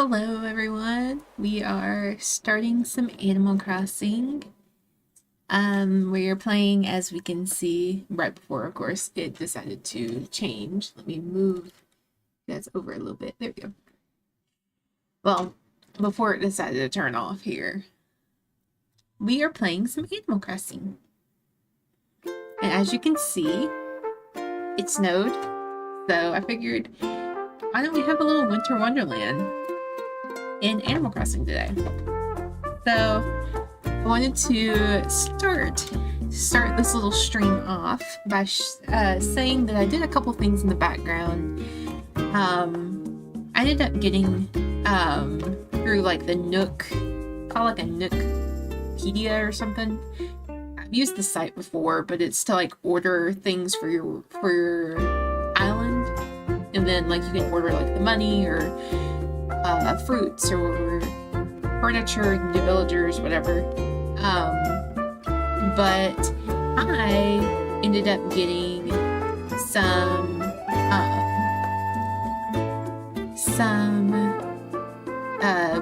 Hello everyone, we are starting some Animal Crossing. We are playing, as we can see, right before, of course, it decided to change. Let me move that over a little bit. There we go. Well, before it decided to turn off here. We are playing some Animal Crossing. And as you can see, it snowed. So I figured, why don't we have a little winter wonderland in Animal Crossing today? So I wanted to start this little stream off by saying that I did a couple things in the background. I ended up getting through like the Nook, call like a Nookpedia or something. I've used the site before, but it's to like order things for your island, and then like you can order like the money or fruits or furniture, new villagers, whatever. But I ended up getting some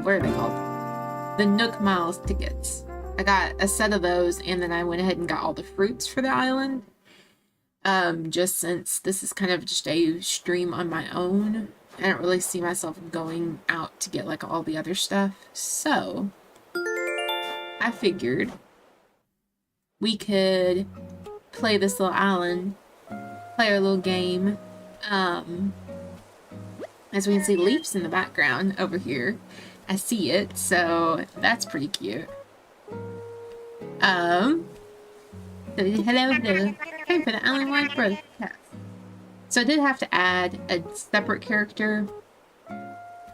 what are they called? The Nook Miles tickets. I got a set of those, and then I went ahead and got all the fruits for the island. Just since this is kind of just a stream on my own, I don't really see myself going out to get like all the other stuff. So I figured we could play this little island, play our little game. As we can see, Leaf's in the background over here. I see it, so that's pretty cute. Hello, time for the island-wide broadcast. So I did have to add a separate character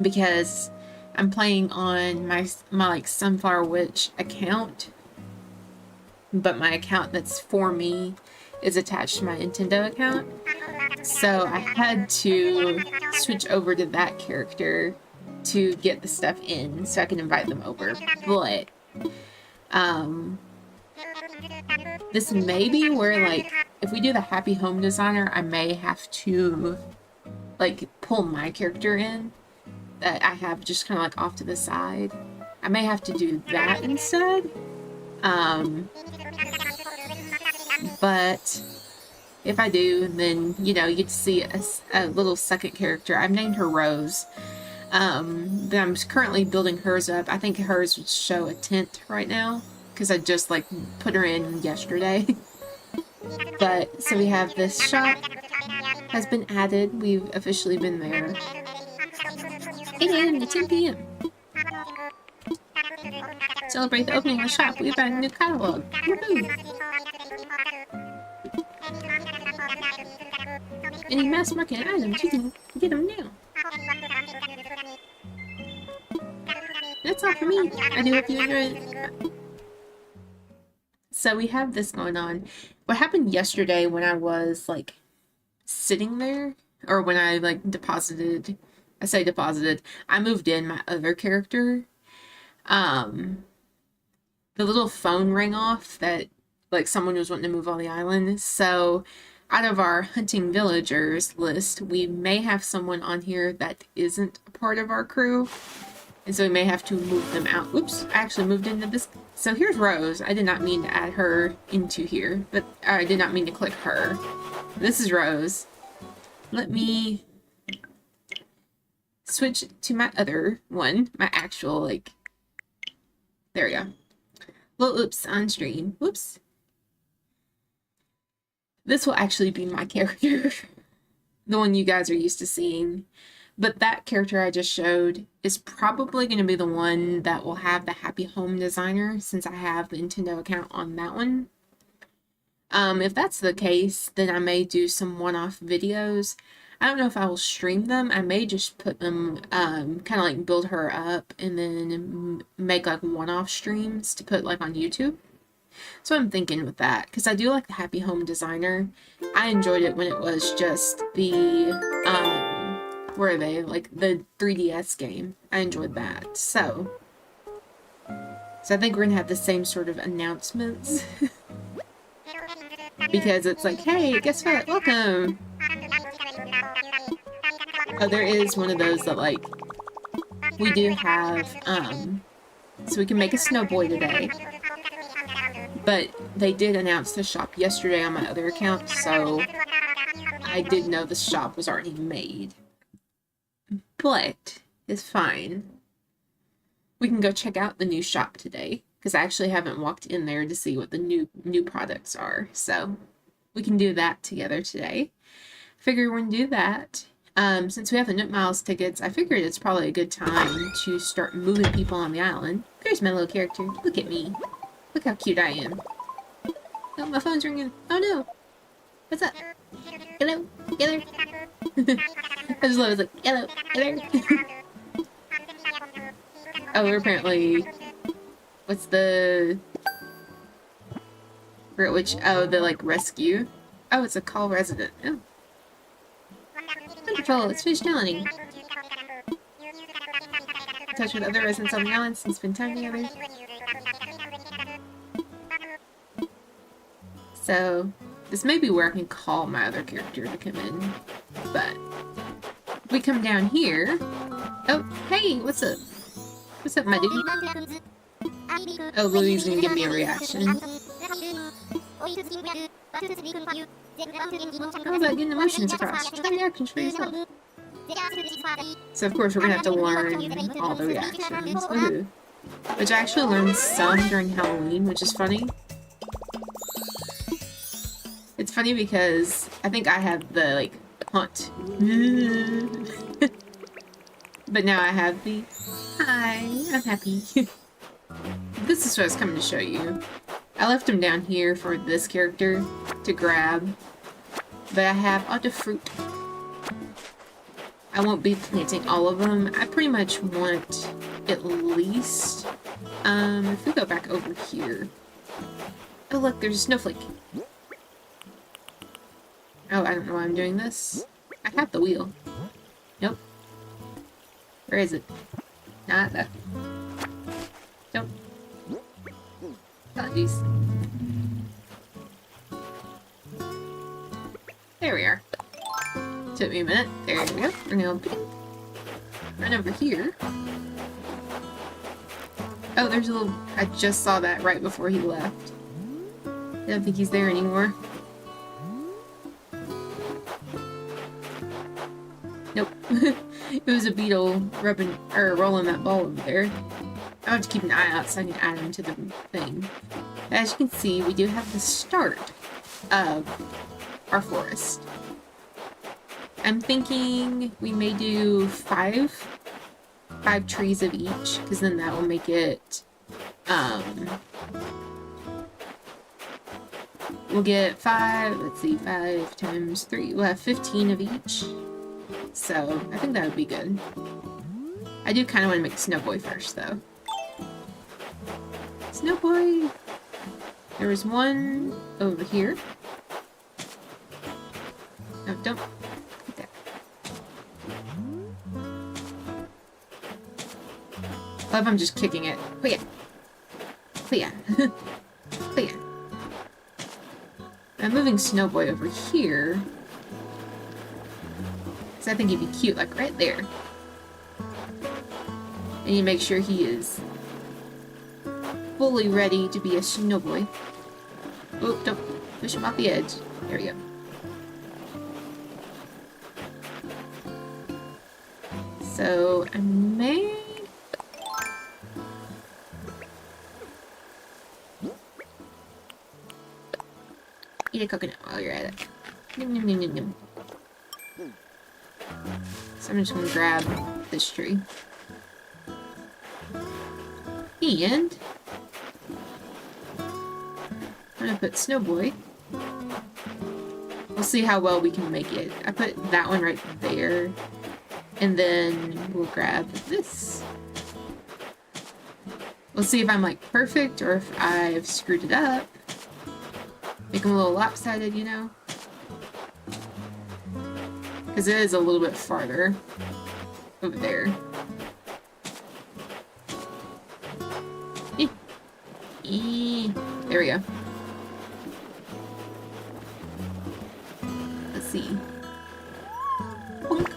because I'm playing on my like Sunflower Witch account, but my account that's for me is attached to my Nintendo account. So I had to switch over to that character to get the stuff in so I can invite them over. But this may be where, like, if we do the Happy Home Designer, I may have to like pull my character in that I have just kind of like off to the side. I may have to do that instead. But if I do, then, you know, you get to see a little second character. I've named her Rose. But I'm currently building hers up. I think hers would show a tent right now, because I just, like, put her in yesterday. But, so we have this shop has been added. We've officially been there. 8 a.m. to 10 p.m. Celebrate the opening of the shop. We've got a new catalog. Woohoo! Any mass market items, you can get them now. That's all for me. I do hope you enjoyed it. So we have this going on. What happened yesterday when I was like sitting there, or when I like deposited, I moved in my other character. The little phone rang off that like someone was wanting to move on the island. So out of our hunting villagers list, we may have someone on here that isn't a part of our crew. And so we may have to move them out. Oops, I actually moved into this. So here's Rose. I did not mean to add her into here, but I did not mean to click her. This is Rose. Let me switch to my other one, my actual, like, there we go. Little oops on stream. Whoops. This will actually be my character, the one you guys are used to seeing. But that character I just showed is probably going to be the one that will have the Happy Home Designer, since I have the Nintendo account on that one. If that's the case, then I may do some one-off videos. I don't know if I will stream them. I may just put them, kind of like build her up and then make like one-off streams to put like on YouTube. So I'm thinking with that, because I do like the Happy Home Designer. I enjoyed it when it was just the, where are they? Like the 3DS game. I enjoyed that. So I think we're going to have the same sort of announcements. Because it's like, hey, guess what? Welcome! Oh, there is one of those that like we do have, so we can make a Snowboy today. But they did announce the shop yesterday on my other account, so I did know the shop was already made. But it's fine. We can go check out the new shop today, because I actually haven't walked in there to see what the new products are. So we can do that together today. Figure we're gonna do that. Since we have the Nook Miles tickets, I figured it's probably a good time to start moving people on the island. There's my little character. Look at me. Look how cute I am. Oh, my phone's ringing. Oh no. What's up? Hello? Hello? I just love it. It's like, hello? Hello? Oh, we're apparently... What's the... Oh, the, like, rescue. Oh, it's a call resident. Oh. Wonderful, it's fish tailing. Touch with other residents on the island and spend time together. So, this may be where I can call my other character to come in. But, we come down here. Oh, hey, what's up? What's up, my dude? Oh, Louie's gonna give me a reaction. How about getting emotions across? Try reactions for yourself. So of course we're gonna have to learn all the reactions. Woohoo. Which I actually learned some during Halloween, which is funny. It's funny because I think I have the, like, hunt. But now I have the, hi, I'm happy. This is what I was coming to show you. I left him down here for this character to grab. But I have all the fruit. I won't be planting all of them. I pretty much want at least, if we go back over here. Oh look, there's a snowflake. Oh, I don't know why I'm doing this. I have the wheel. Nope. Where is it? Not that. Nope. Apologies. There we are. Took me a minute. There we go. We're gonna run over here. Oh, there's a little... I just saw that right before he left. I don't think he's there anymore. Nope. It was a beetle rubbing or rolling that ball over there. I have to keep an eye out so I can add him to the thing. As you can see, we do have the start of our forest. I'm thinking we may do five trees of each, because then that will make it, we'll get 5 times 3, we'll have 15 of each. So, I think that would be good. I do kind of want to make a Snowboy first, though. Snowboy! There was one over here. No, don't. Get that. I love I'm just kicking it. Oh yeah. Oh yeah. Oh yeah. I'm moving Snowboy over here. I think he'd be cute, like right there. And you make sure he is fully ready to be a Snowboy. Oh, don't push him off the edge. There we go. So, I may... eat a coconut while you're at it. Nom, nom, nom, nom, nom. So I'm just gonna grab this tree. And I'm gonna put Snowboy. We'll see how well we can make it. I put that one right there. And then we'll grab this. We'll see if I'm like perfect or if I've screwed it up. Make them a little lopsided, you know? Because it is a little bit farther over there. There we go. Let's see. Bonk.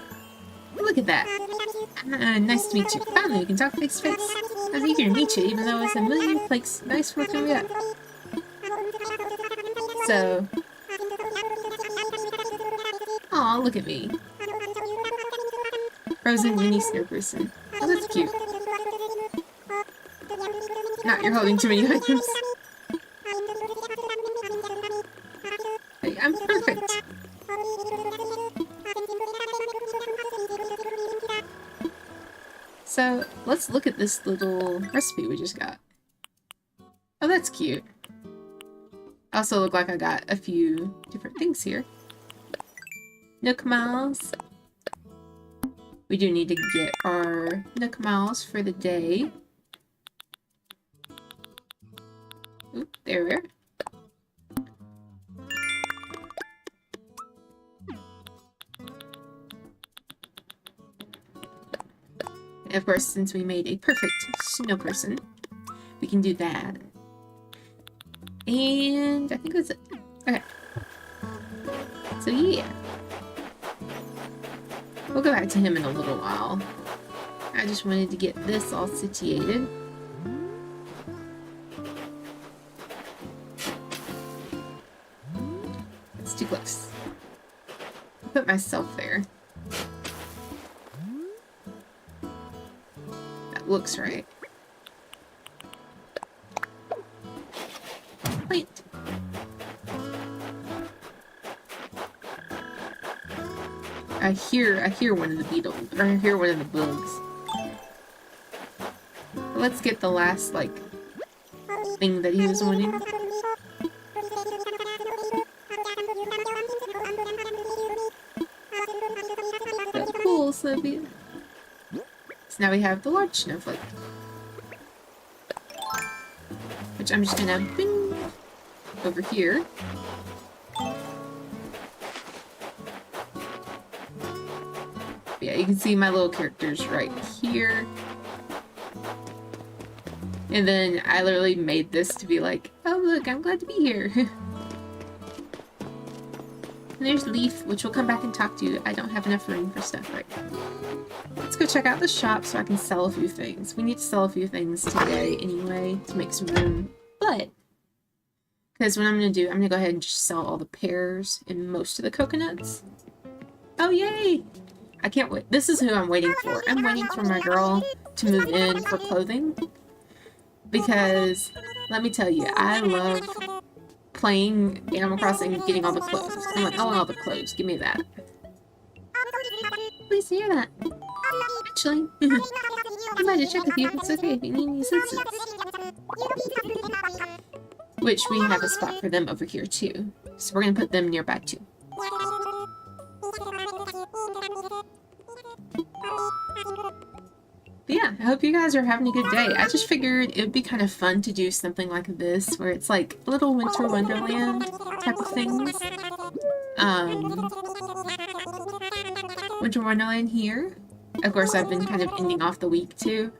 Look at that. Nice to meet you. Finally, we can talk face to face. I was eager to meet you, even though it's a million flakes. Nice working me up. So, aw, look at me. Frozen mini snow person. Oh, that's cute. Not you're holding too many items. Hey, I'm perfect. So, let's look at this little recipe we just got. Oh, that's cute. I also look like I got a few different things here. Nook Miles. We do need to get our Nook Miles for the day. Oop, there we are. And of course, since we made a perfect snow person, we can do that. And I think that's it. Okay. So yeah. We'll go back to him in a little while. I just wanted to get this all situated. It's too close. I'll put myself there. That looks right. Wait. I hear one of the beetles, or I hear one of the bugs. But let's get the last, like, thing that he was wanting. So cool, Sylvia. So now we have the large snowflake. Which I'm just gonna bing over here. Yeah, you can see my little characters right here. And then I literally made this to be like, oh look, I'm glad to be here. And there's Leaf, which will come back and talk to you. I don't have enough room for stuff right now. Let's go check out the shop so I can sell a few things. We need to sell a few things today anyway to make some room. But, because what I'm going to do, I'm going to go ahead and just sell all the pears and most of the coconuts. Oh, yay! I can't wait. This is who I'm waiting for. I'm waiting for my girl to move in for clothing. Because, let me tell you, I love playing Animal Crossing and getting all the clothes. I'm like, I want all the clothes. Give me that. Please hear that. Actually, I might have checked with you. It's okay if you need any assistance. Which we have a spot for them over here too. So we're going to put them nearby too. But yeah, I hope you guys are having a good day. I just figured it would be kind of fun to do something like this, where it's like a little Winter Wonderland type of things. Winter Wonderland here. Of course, I've been kind of ending off the week too,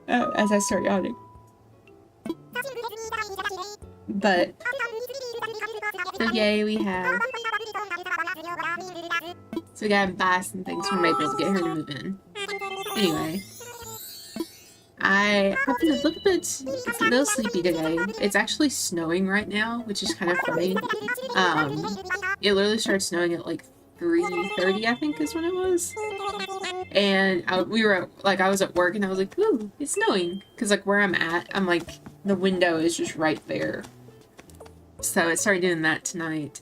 as I start yawning. But, so yay, we have. So we gotta buy some things for Maple to get her to move in. Anyway, I hope it's a little bit, it's a little sleepy today. It's actually snowing right now, which is kind of funny. It literally started snowing at like 3:30, I think is when it was. And I was at work and I was like, ooh, it's snowing. Cause like where I'm at, I'm like, the window is just right there. So it started doing that tonight.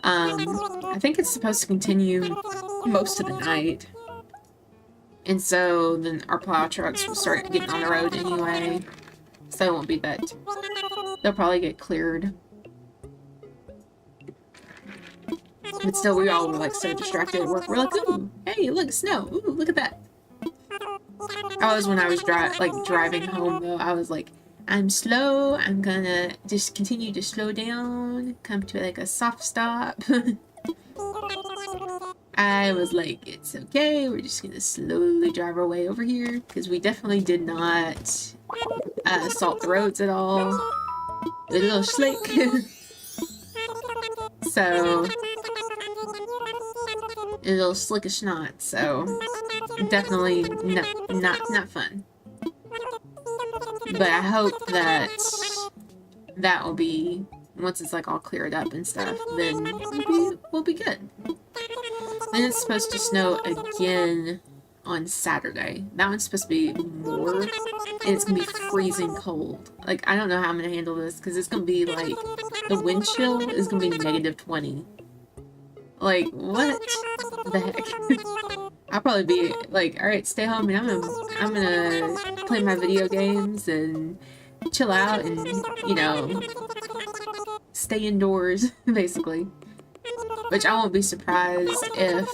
I think it's supposed to continue most of the night. And so then our plow trucks will start getting on the road anyway. So it won't be that. They'll probably get cleared. But still, we all were like so distracted at work. We're like, ooh, hey, look, snow. Ooh, look at that. When I was driving home though, I was like, I'm slow. I'm gonna just continue to slow down. Come to like a soft stop. I was like, it's okay. We're just gonna slowly drive our way over here because we definitely did not salt the roads at all. A little slick. So it'll slick a snot, so definitely not fun. But I hope that that will be, once it's like all cleared up and stuff, then we'll be good. Then it's supposed to snow again on Saturday. That one's supposed to be more, and it's gonna be freezing cold. Like, I don't know how I'm gonna handle this, because it's gonna be like, the wind chill is gonna be -20. Like, what the heck? I'll probably be like, alright, stay home, and I'm gonna play my video games and chill out and, you know, stay indoors, basically. Which I won't be surprised if,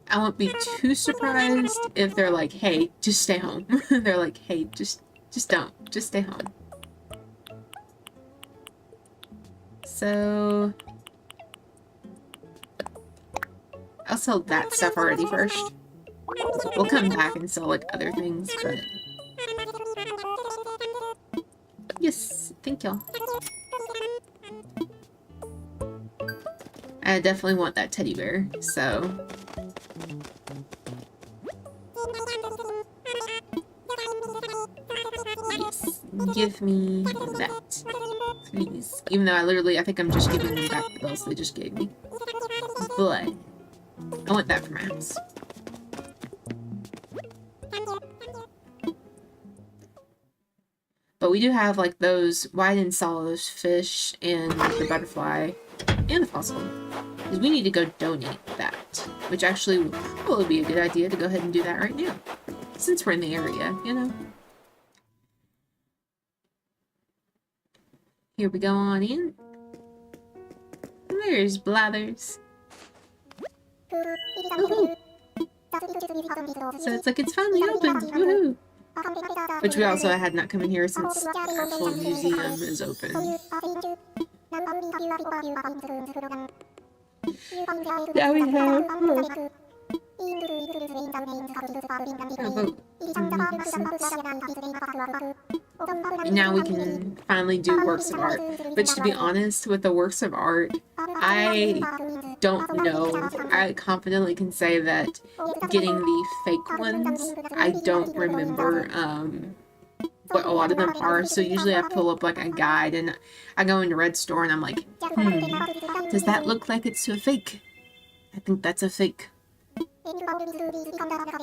I won't be too surprised if they're like, hey, just stay home. They're like, hey, just stay home. So I'll sell that stuff already first. We'll come back and sell like other things, but yes, thank y'all. I definitely want that teddy bear, so yes, give me that, please. Even though I think I'm just giving them back the bills they just gave me. But I want that for my house. But we do have like those wide and solid fish and the butterfly and the fossil. Because we need to go donate that. Which actually would probably be a good idea to go ahead and do that right now. Since we're in the area, you know. Here we go on in. There's Blathers. So it's like it's finally open. Woohoo! Which we also had not come in here since the actual museum is open. Now we have now we can finally do works of art. Which, to be honest, with the works of art, I don't know. I confidently can say that getting the fake ones, I don't remember what a lot of them are. So usually I pull up like a guide and I go into Red Store and I'm like, does that look like it's a fake? I think that's a fake.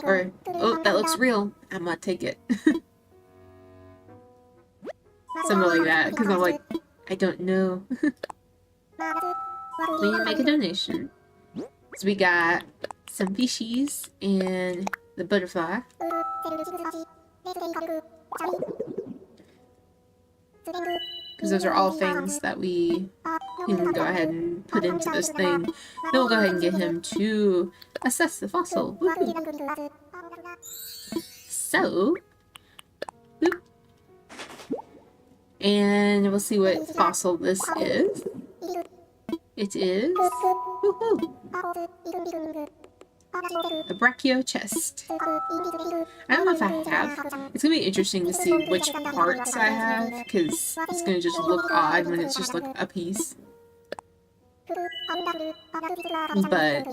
Or, oh, that looks real. I'm gonna take it. Something like that, because I'm like, I don't know. We need to make a donation. So we got some fishies and the butterfly. Because those are all things that we can go ahead and put into this thing. Then we'll go ahead and get him to assess the fossil. Woo-hoo. So, boop. And we'll see what fossil this is. It is a brachio chest. I don't know if I have. It's gonna be interesting to see which parts I have, because it's gonna just look odd when it's just like a piece. But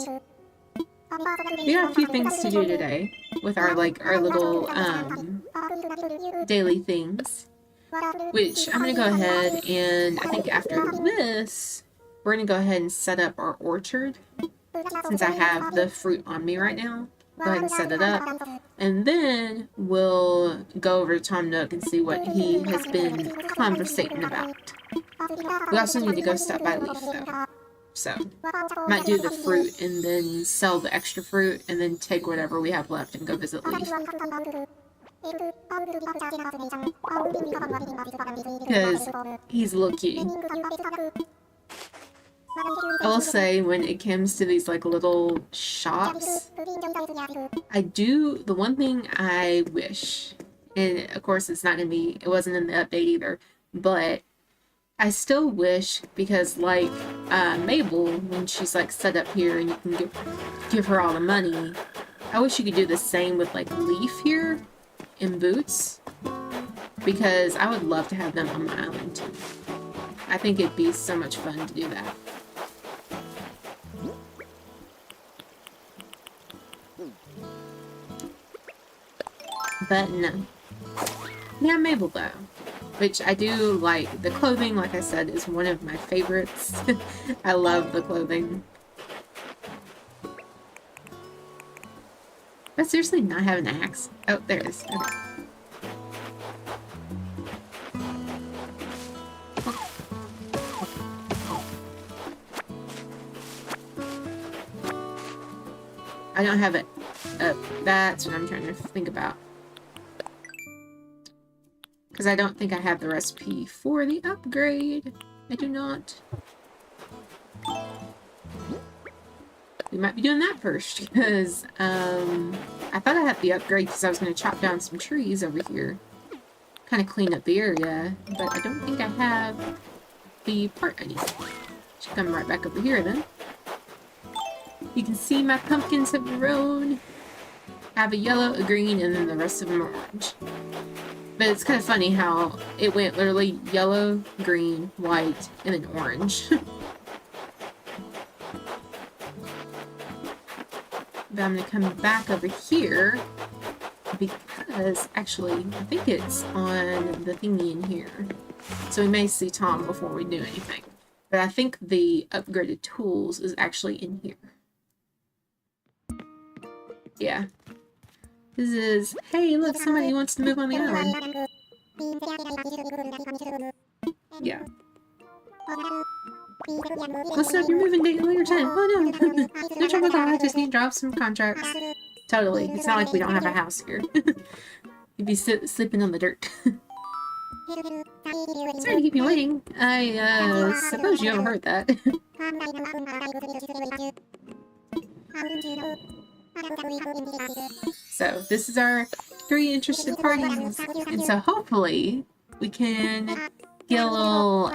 we got a few things to do today with our little daily things, which I'm gonna go ahead and I think after this we're gonna go ahead and set up our orchard. Since I have the fruit on me right now, go ahead and set it up. And then we'll go over to Tom Nook and see what he has been conversating about. We also need to go stop by Leaf, though. So, might do the fruit and then sell the extra fruit and then take whatever we have left and go visit Leaf. Because he's a little cutie. I will say, when it comes to these like little shops, the one thing I wish, and of course it wasn't in the update either, but I still wish, because like Mabel, when she's like set up here and you can give her all the money, I wish you could do the same with like Leaf here in Boots, because I would love to have them on my island too. I think it'd be so much fun to do that. But no. Yeah, Mabel though. Which I do like. The clothing, like I said, is one of my favorites. I love the clothing. But seriously not have an axe? Oh, there it is. Okay. I don't have it. That's what I'm trying to think about. Because I don't think I have the recipe for the upgrade. I do not. We might be doing that first, because I thought I had the upgrade because I was going to chop down some trees over here. Kind of clean up the area, but I don't think I have the part I need. Should come right back over here then. You can see my pumpkins have grown. I have a yellow, a green, and then the rest of them are orange. But it's kind of funny how it went literally yellow, green, white, and then orange. But I'm going to come back over here because, actually, I think it's on the thingy in here. So we may see Tom before we do anything. But I think the upgraded tools is actually in here. Yeah. This is, hey, look, somebody wants to move on the island. Yeah. What's up? You're moving day later time. Oh no. No trouble at all. I just need to drop some contracts. Totally. It's not like we don't have a house here. You'd be sleeping on the dirt. Sorry to keep you waiting. I suppose you haven't heard that. So, this is our 3 interested parties. And so, hopefully, we can get a little,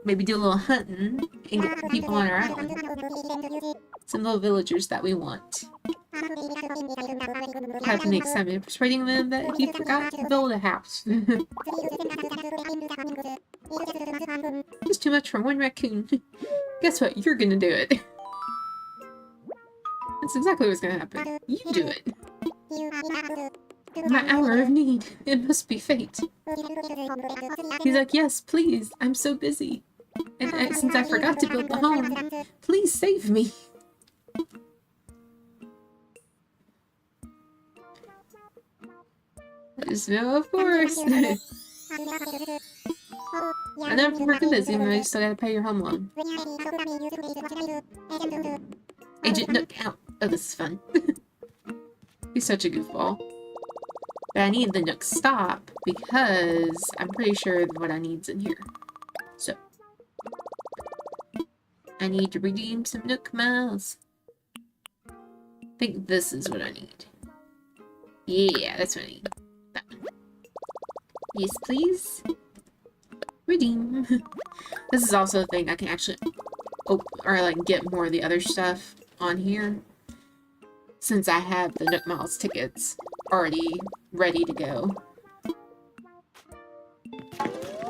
maybe do a little hunting and get people on our island. Some little villagers that we want. Have to make some persuading them that he forgot to build a house. Just too much for one raccoon. Guess what? You're gonna do it. That's exactly what's gonna happen. You do it. My hour of need. It must be fate. He's like, yes, please. I'm so busy. And since I forgot to build the home, please save me. So, of course. I know I'm working busy, but you still gotta pay your home loan. Agent Nook out. Oh, this is fun. He's such a goofball. But I need the Nook stop because I'm pretty sure what I need's in here. So, I need to redeem some Nook miles. I think this is what I need. Yeah, that's what I need. That one. Yes, please. Redeem. This is also a thing I can actually get more of the other stuff on here. Since I have the Nook Miles tickets already ready to go.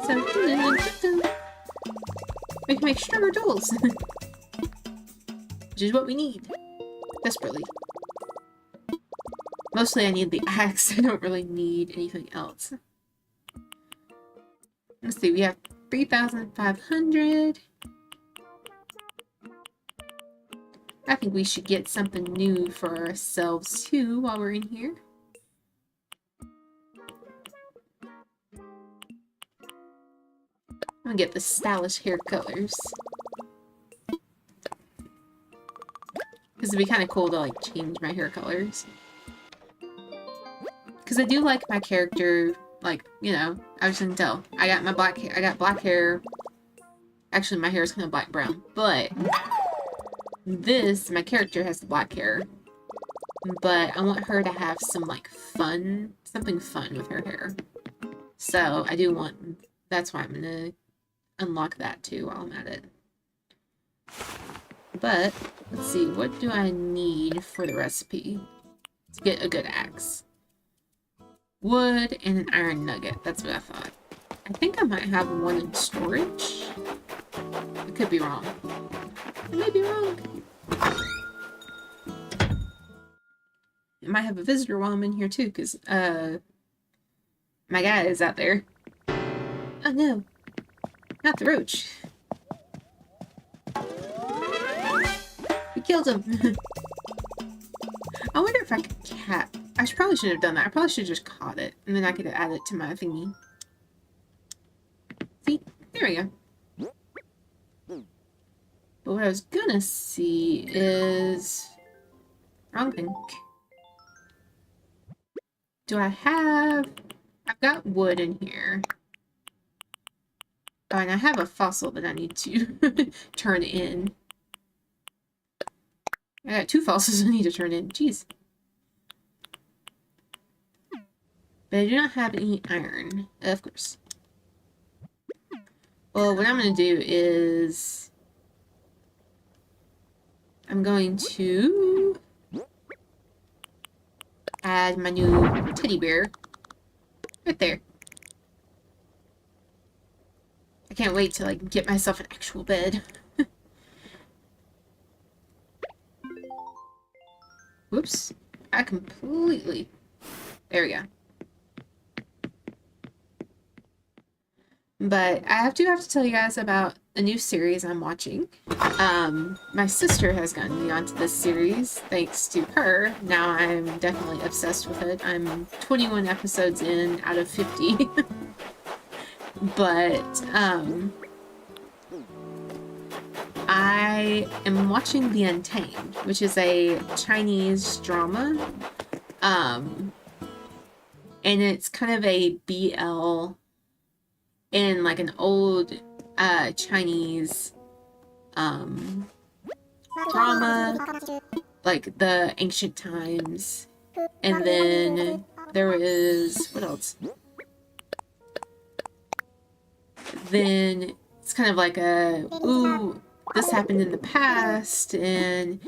So, we can make stronger tools. Which is what we need. Desperately. Mostly I need the axe. I don't really need anything else. Let's see, we have 3,500. I think we should get something new for ourselves too while we're in here. I'm gonna get the stylish hair colors. Because it'd be kind of cool to like change my hair colors. Because I do like my character, like, you know, I was gonna tell. I got my black hair, I got black hair. Actually, my hair is kind of black brown, but this, my character has the black hair. But I want her to have some, like, fun, something fun with her hair. So, I do want, that's why I'm gonna unlock that too while I'm at it. But, let's see, what do I need for the recipe to get a good axe? Wood and an iron nugget. That's what I thought. I think I might have one in storage. I could be wrong. I may be wrong. might have a visitor while I'm in here too, because my guy is out there. Oh no, not the roach. We killed him. I wonder if I could probably should have done that. I probably should have just caught it, and then I could add it to my thingy. See? There we go. But what I was gonna see is... wrong thing. Do I have... I've got wood in here. Oh, and I have a fossil that I need to turn in. I got 2 fossils I need to turn in. Jeez. But I do not have any iron. Of course. Well, what I'm going to do is... I'm going to... add my new teddy bear. Right there. I can't wait to, like, get myself an actual bed. Whoops. I completely... There we go. But I have to tell you guys about a new series I'm watching. My sister has gotten me onto this series. Thanks to her, now I'm definitely obsessed with it. I'm 21 episodes in out of 50. But, I am watching The Untamed, which is a Chinese drama. And it's kind of a BL in like an old Chinese drama, like the ancient times. And then there was, what else? Then it's kind of like a, ooh, this happened in the past, and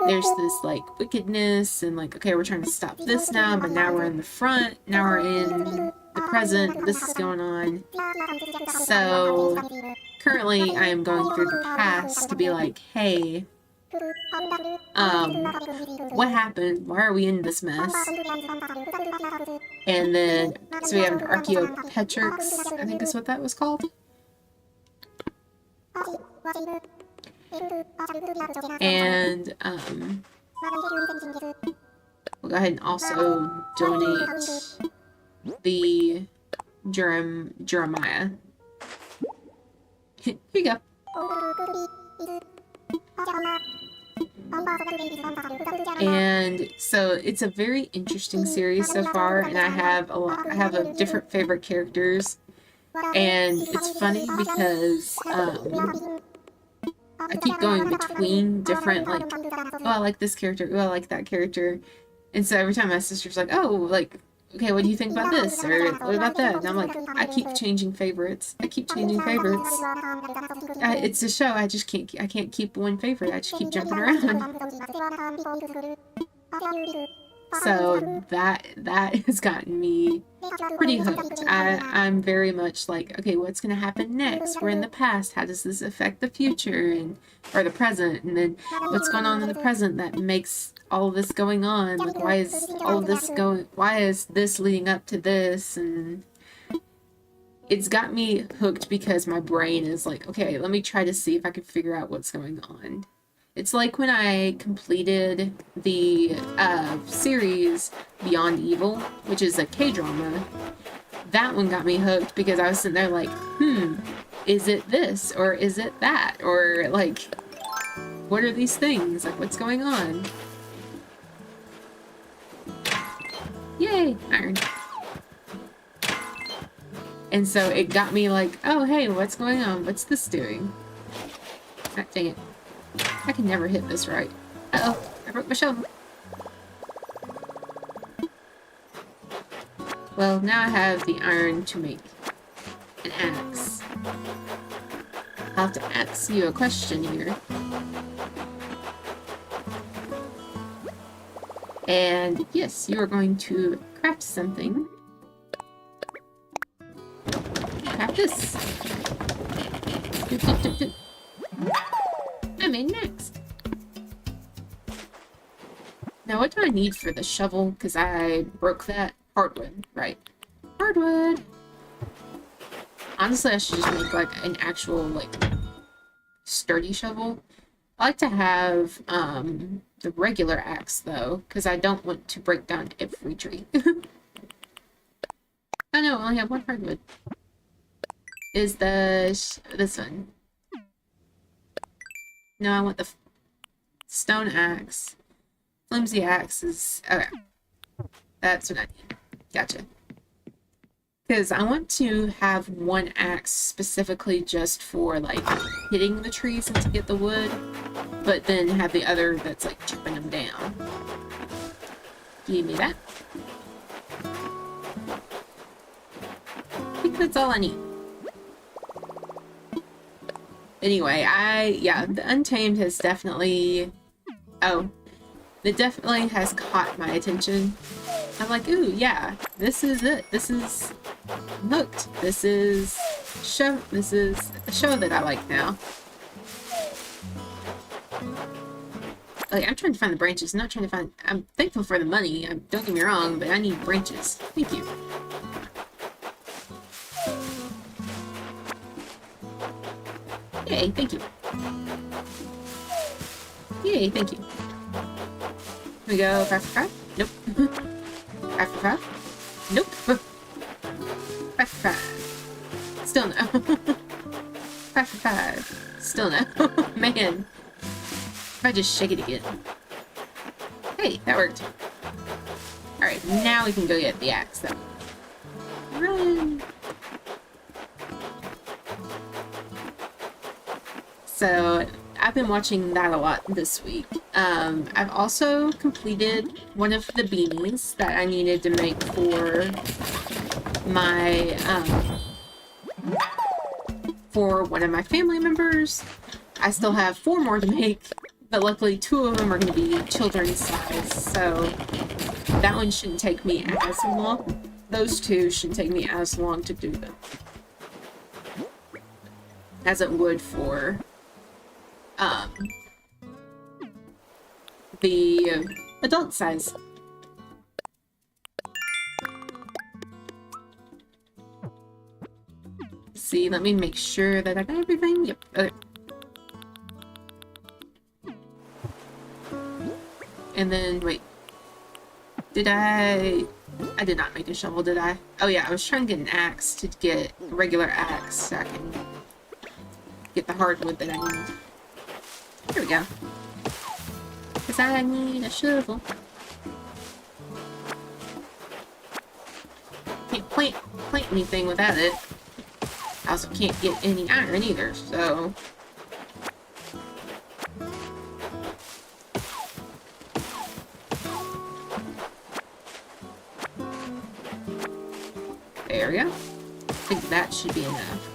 there's this like wickedness, and like, okay, we're trying to stop this now, but now we're in the front, now we're in the present, this is going on. So currently I am going through the past to be like, hey, what happened? Why are we in this mess? And then, so we have an Archaeopetrix, I think is what that was called. And, we'll go ahead and also donate the Jeremiah. Here you go. And so it's a very interesting series so far, and I have a different favorite characters, and it's funny because I keep going between different, like, oh, I like this character, oh, I like that character, and so every time my sister's like, oh, like, okay, what do you think about this, or what about that? And I'm like, I keep changing favorites. It's a show. I can't keep one favorite. I just keep jumping around. So that has gotten me pretty hooked. I'm very much like, okay, what's gonna happen next? We're in the past. How does this affect the future or the present? And then what's going on in the present that makes all of this going on? Like, why is this leading up to this? And it's got me hooked because my brain is like, okay, let me try to see if I can figure out what's going on. It's like when I completed the series Beyond Evil, which is a K-drama. That one got me hooked because I was sitting there like, is it this or is it that? Or like, what are these things? Like, what's going on? Yay, iron. And so it got me like, oh, hey, what's going on? What's this doing? Ah, dang it. I can never hit this right. Uh-oh, I broke my shovel. Well, now I have the iron to make an axe. I'll have to ask you a question here. And yes, you are going to craft something. Craft this. I made an axe. Now, what do I need for the shovel? Because I broke that. Hardwood, right. Hardwood! Honestly, I should just make, like, an actual, like, sturdy shovel. I like to have, the regular axe, though, because I don't want to break down every tree. Oh no, I only have one hardwood. Is this one? No, I want the stone axe. Flimsy axe is... okay. That's what I need. Gotcha. Because I want to have one axe specifically just for, like, hitting the trees and to get the wood, but then have the other that's, like, chopping them down. Give me that. I think that's all I need. Anyway, yeah, the Untamed has definitely... oh. It definitely has caught my attention. I'm like, ooh, yeah, this is it. This is hooked. This is a show that I like now. Like, I'm trying to find the branches, not trying to find... I'm thankful for the money, don't get me wrong, but I need branches. Thank you. Yay, thank you. Yay, thank you. Here we go, 5 for 5? Nope. 5 for 5? Nope. 5 for 5. Still no. 5 for 5. Still no. Man. If I just shake it again. Hey, that worked. Alright, now we can go get the axe, though. Run! So, I've been watching that a lot this week. I've also completed one of the beanies that I needed to make for my, for one of my family members. I still have 4 more to make, but luckily 2 of them are going to be children's size, so that one shouldn't take me as long. Those 2 shouldn't take me as long to do them as it would for the adult size. See, let me make sure that I got everything. Yep. Okay. And then, wait. Did I did not make a shovel, did I? Oh yeah, I was trying to get an axe to get a regular axe so I can get the hardwood that I need. There we go. Because I need a shovel. Can't plant anything without it. I also can't get any iron either, so... there we go. I think that should be enough.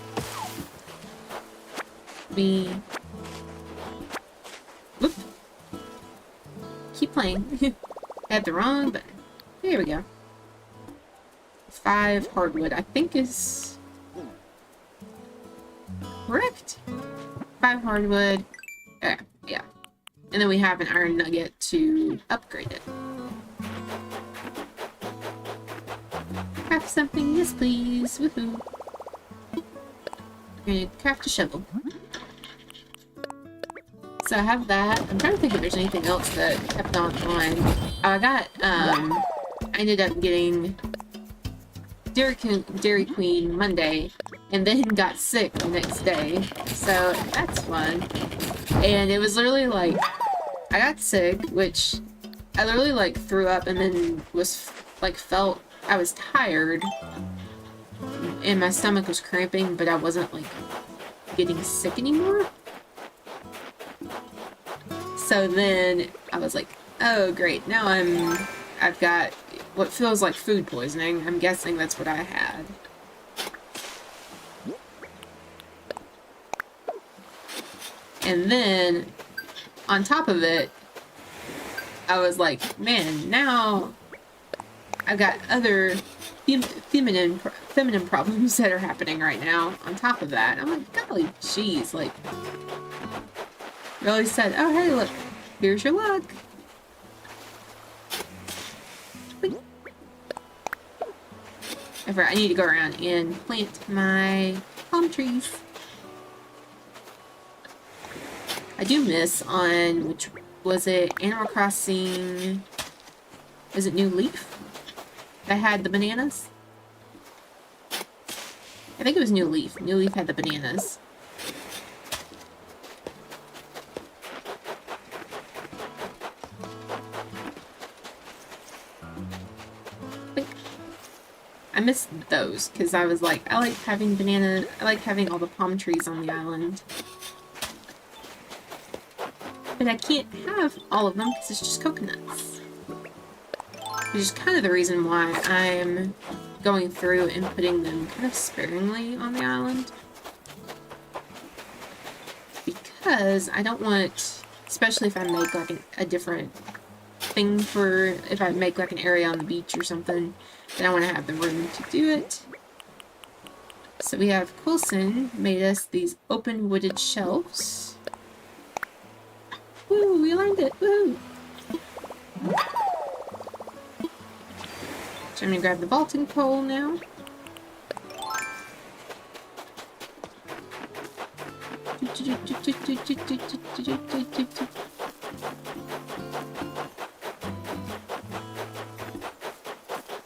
Whoop. Keep playing. I had the wrong button. There we go. 5 hardwood, I think is correct. 5 hardwood. Okay, yeah. And then we have an iron nugget to upgrade it. Craft something, yes please. Woohoo. I'm gonna craft a shovel. So I have that. I'm trying to think if there's anything else that kept on. I got, I ended up getting Dairy Queen Monday, and then got sick the next day. So that's fun. And it was literally like, I got sick, which I literally like threw up and then was like felt I was tired and my stomach was cramping, but I wasn't like getting sick anymore. So then I was like, oh great, now I've got what feels like food poisoning. I'm guessing that's what I had. And then on top of it, I was like, man, now I've got other feminine problems that are happening right now on top of that. I'm like, golly jeez, like, you always said, oh hey look, here's your luck. I need to go around and plant my palm trees. I do miss on, which was it, Animal Crossing, was it New Leaf? That had the bananas? I think it was New Leaf. New Leaf had the bananas. I missed those because I was like, I like having all the palm trees on the island. But I can't have all of them because it's just coconuts. Which is kind of the reason why I'm going through and putting them kind of sparingly on the island. Because I don't want, especially if I make like a different thing for, if I make like an area on the beach or something, then I want to have the room to do it. So we have Coulson made us these open wooded shelves. Woo, we aligned it, woo! So I'm gonna grab the vaulting pole now.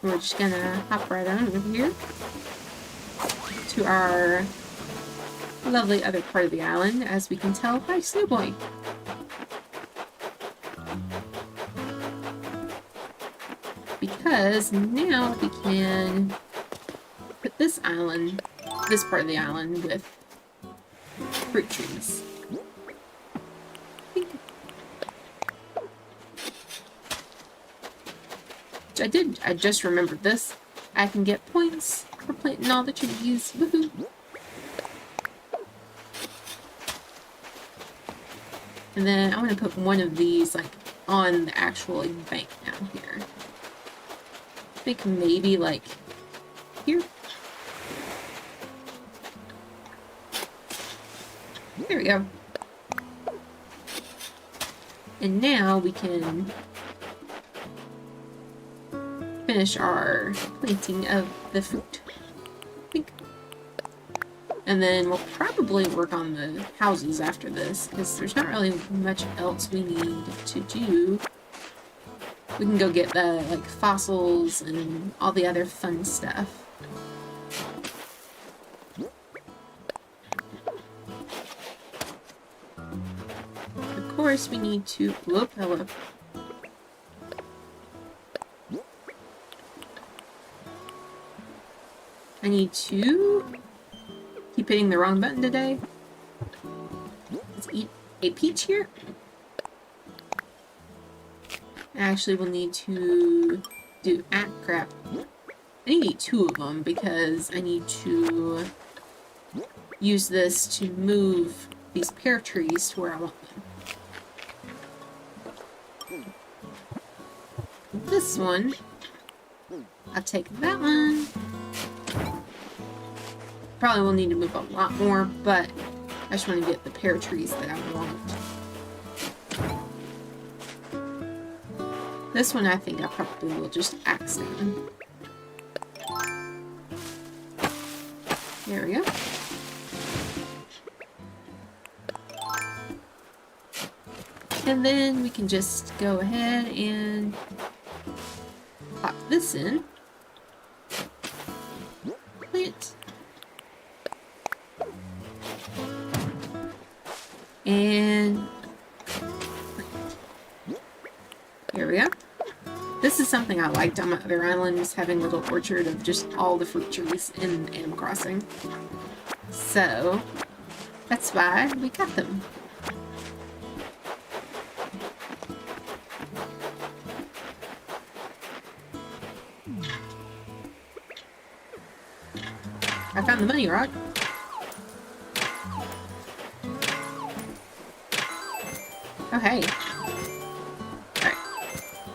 We're just gonna hop right on over here to our lovely other part of the island, as we can tell by Snowboy. Because now we can put this part of the island with fruit trees. I just remembered this. I can get points for planting all the trees. Woohoo! And then I'm gonna put one of these like on the actual bank down here. I think maybe like here. There we go. And now we can finish our planting of the fruit. I think. And then we'll probably work on the houses after this, because there's not really much else we need to do. We can go get the like fossils and all the other fun stuff. Of course, we need to. Whoop, hello. I need to keep hitting the wrong button today. Let's eat a peach here. Actually, we'll need to do crap. I need to eat 2 of them because I need to use this to move these pear trees to where I want them. This one, I'll take that one. Probably will need to move a lot more, but I just want to get the pear trees that I want. This one I think I probably will just axe down. There we go. And then we can just go ahead and pop this in. Plant. And here we go. This is something I liked on my other islands, having a little orchard of just all the fruit trees in Animal Crossing. So that's why we got them. I found the money rock. Oh, hey. Alright.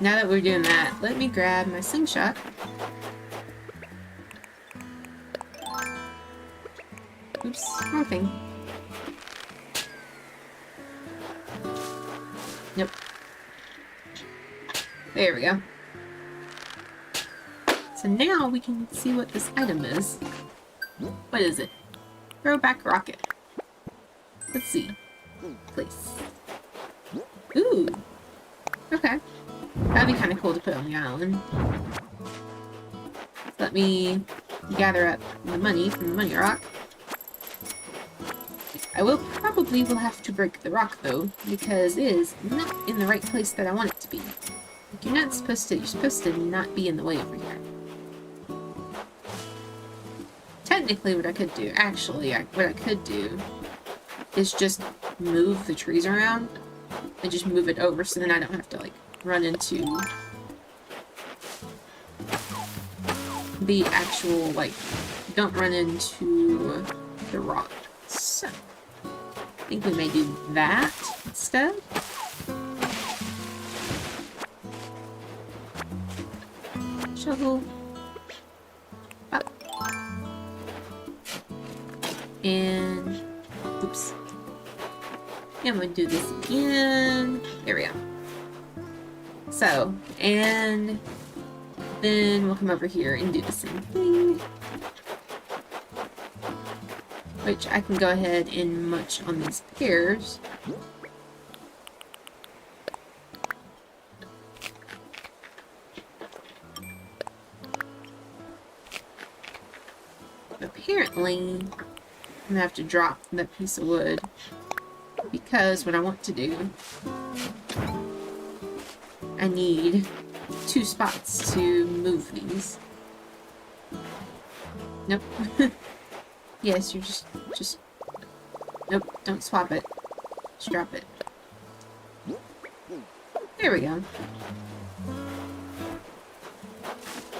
Now that we're doing that, let me grab my slingshot. Oops, wrong thing. Nope. There we go. So So now we can see what this item is. What is it? Throwback rocket. Let's see. Place. Ooh. Okay. That'd be kind of cool to put on the island. Let me gather up the money from the money rock. I will have to break the rock though, because it is not in the right place that I want it to be. Like, you're supposed to not be in the way over here. Technically what I could do, what I could do is just move the trees around and just move it over so then I don't have to like run into the actual, like, don't run into the rock. So, I think we may do that instead. Shovel. Up. And, oops. And I'm going to do this again. There we go. So, and then we'll come over here and do the same thing. Which I can go ahead and munch on these pears. Apparently, I'm gonna have to drop that piece of wood because what I want to do, I need 2 spots to move these. Nope. Yes, you're just... Nope, don't swap it. Just drop it. There we go.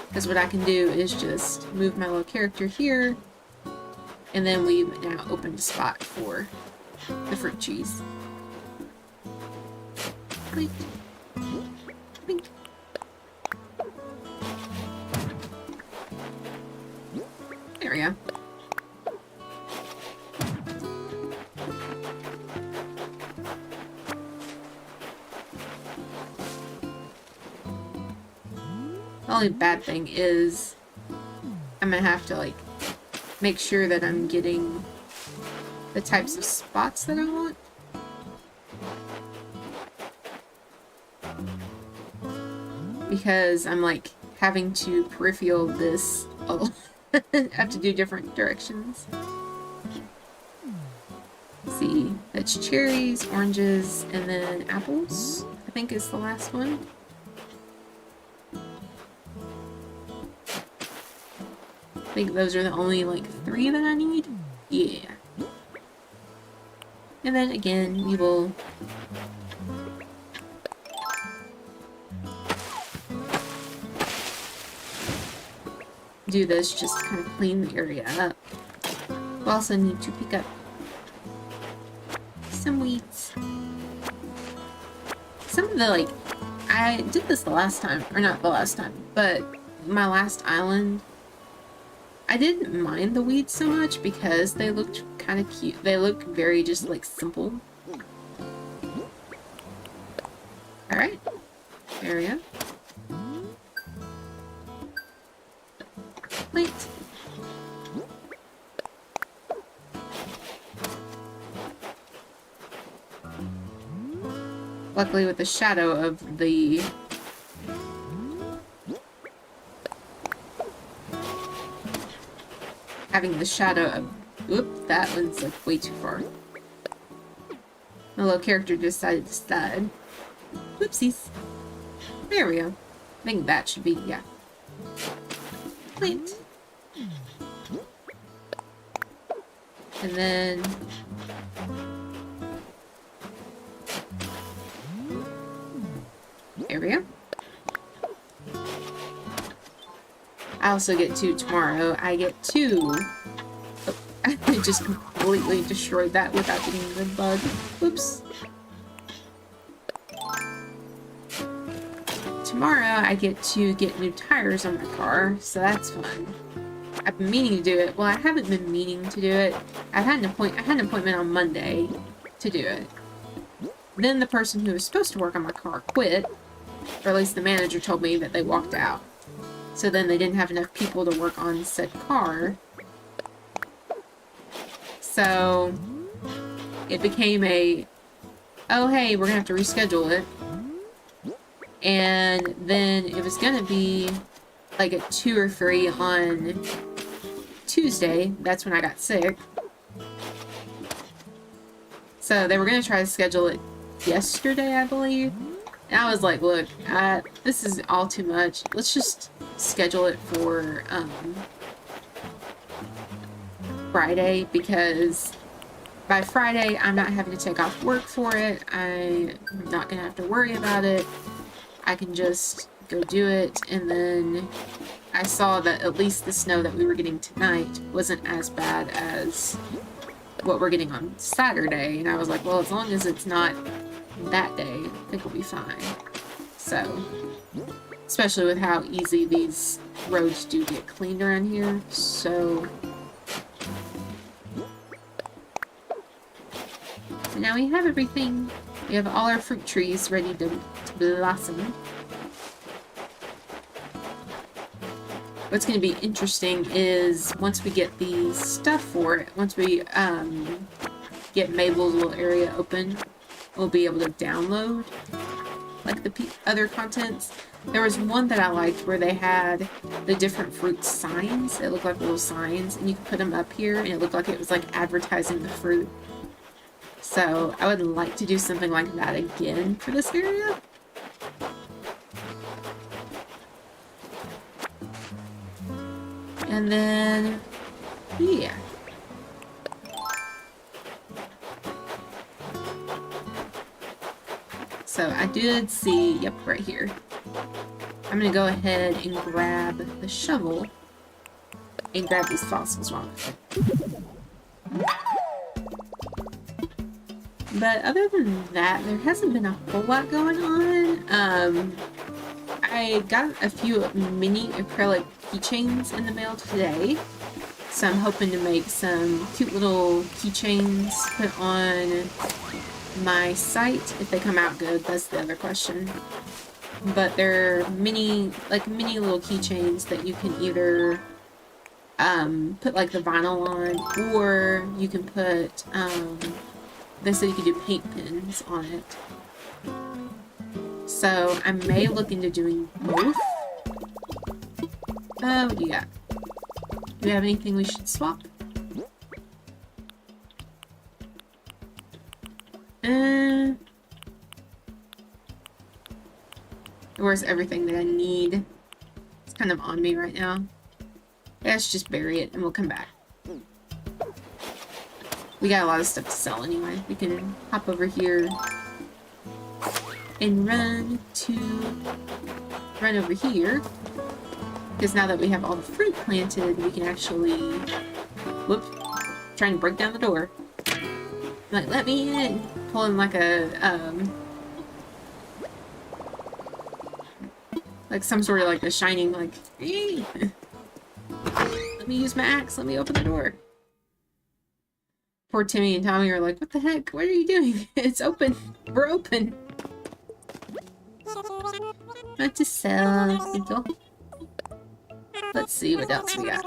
Because what I can do is just move my little character here, and then we've now opened a spot for the fruit trees. Blink. Blink. There we go. The only bad thing is I'm gonna have to like make sure that I'm getting the types of spots that I want. Because I'm like having to peripheral this a lot. I have to do different directions. Let's see, that's cherries, oranges, and then apples, I think is the last one. I think those are the only, like, 3 that I need. Yeah. And then, again, we will... do this just to kind of clean the area up. We also need to pick up some wheat. Some of the, like... I did this the last time, or not the last time, but my last island... I didn't mind the weeds so much because they looked kind of cute. They look very just like simple. Alright. There we go. Wait. Luckily with the shadow of the... having the shadow of... Oop, that was like way too far. My little character decided to slide. Whoopsies. There we go. I think that should be, yeah. Plant. And then... there we go. I also get to tomorrow. I get to... oh, I just completely destroyed that without getting the bug. Whoops. Tomorrow I get to get new tires on my car, so that's fun. I've been meaning to do it. Well, I haven't been meaning to do it. I had an appointment on Monday to do it. Then the person who was supposed to work on my car quit, or at least the manager told me that they walked out. So then they didn't have enough people to work on said car. So it became a, oh hey, we're gonna have to reschedule it. And then it was gonna be like at 2 or 3 on Tuesday. That's when I got sick. So they were gonna try to schedule it yesterday, I believe. And I was like, look, this is all too much. Let's just schedule it for Friday, because by Friday I'm not having to take off work for it. I'm not gonna have to worry about it. I can just go do it. And then I saw that at least the snow that we were getting tonight wasn't as bad as what we're getting on Saturday. And I was like, well, as long as it's not that day, I think we'll be fine. So, especially with how easy these roads do get cleaned around here. So now we have everything. We have all our fruit trees ready to blossom. What's going to be interesting is once we get the stuff for it, once we get Mabel's little area open, we'll be able to download like the other contents. There was one that I liked where they had the different fruit signs. It looked like little signs, and you could put them up here, and it looked like it was like advertising the fruit. So I would like to do something like that again for this area. And then, yeah. So I did see, yep, right here. I'm gonna go ahead and grab the shovel and grab these fossils while I'm at it. But other than that, there hasn't been a whole lot going on. I got a few mini acrylic keychains in the mail today. So I'm hoping to make some cute little keychains put on my site. If they come out good, that's the other question. But they're mini little keychains that you can either put like the vinyl on, or you can put they said you could do paint pins on it. So I may look into doing both. What do you got? Do we have anything we should swap? Where's everything that I need? It's kind of on me right now. Let's just bury it and we'll come back. We got a lot of stuff to sell anyway. We can hop over here and run over here. Because now that we have all the fruit planted, we can actually... Whoop. Trying to break down the door. Like, let me in. Pulling like a, like some sort of like a shining, like, hey! Let me use my axe, let me open the door. Poor Timmy and Tommy are like, what the heck? What are you doing? It's open. We're open. Not to sell, people. Let's see what else we got.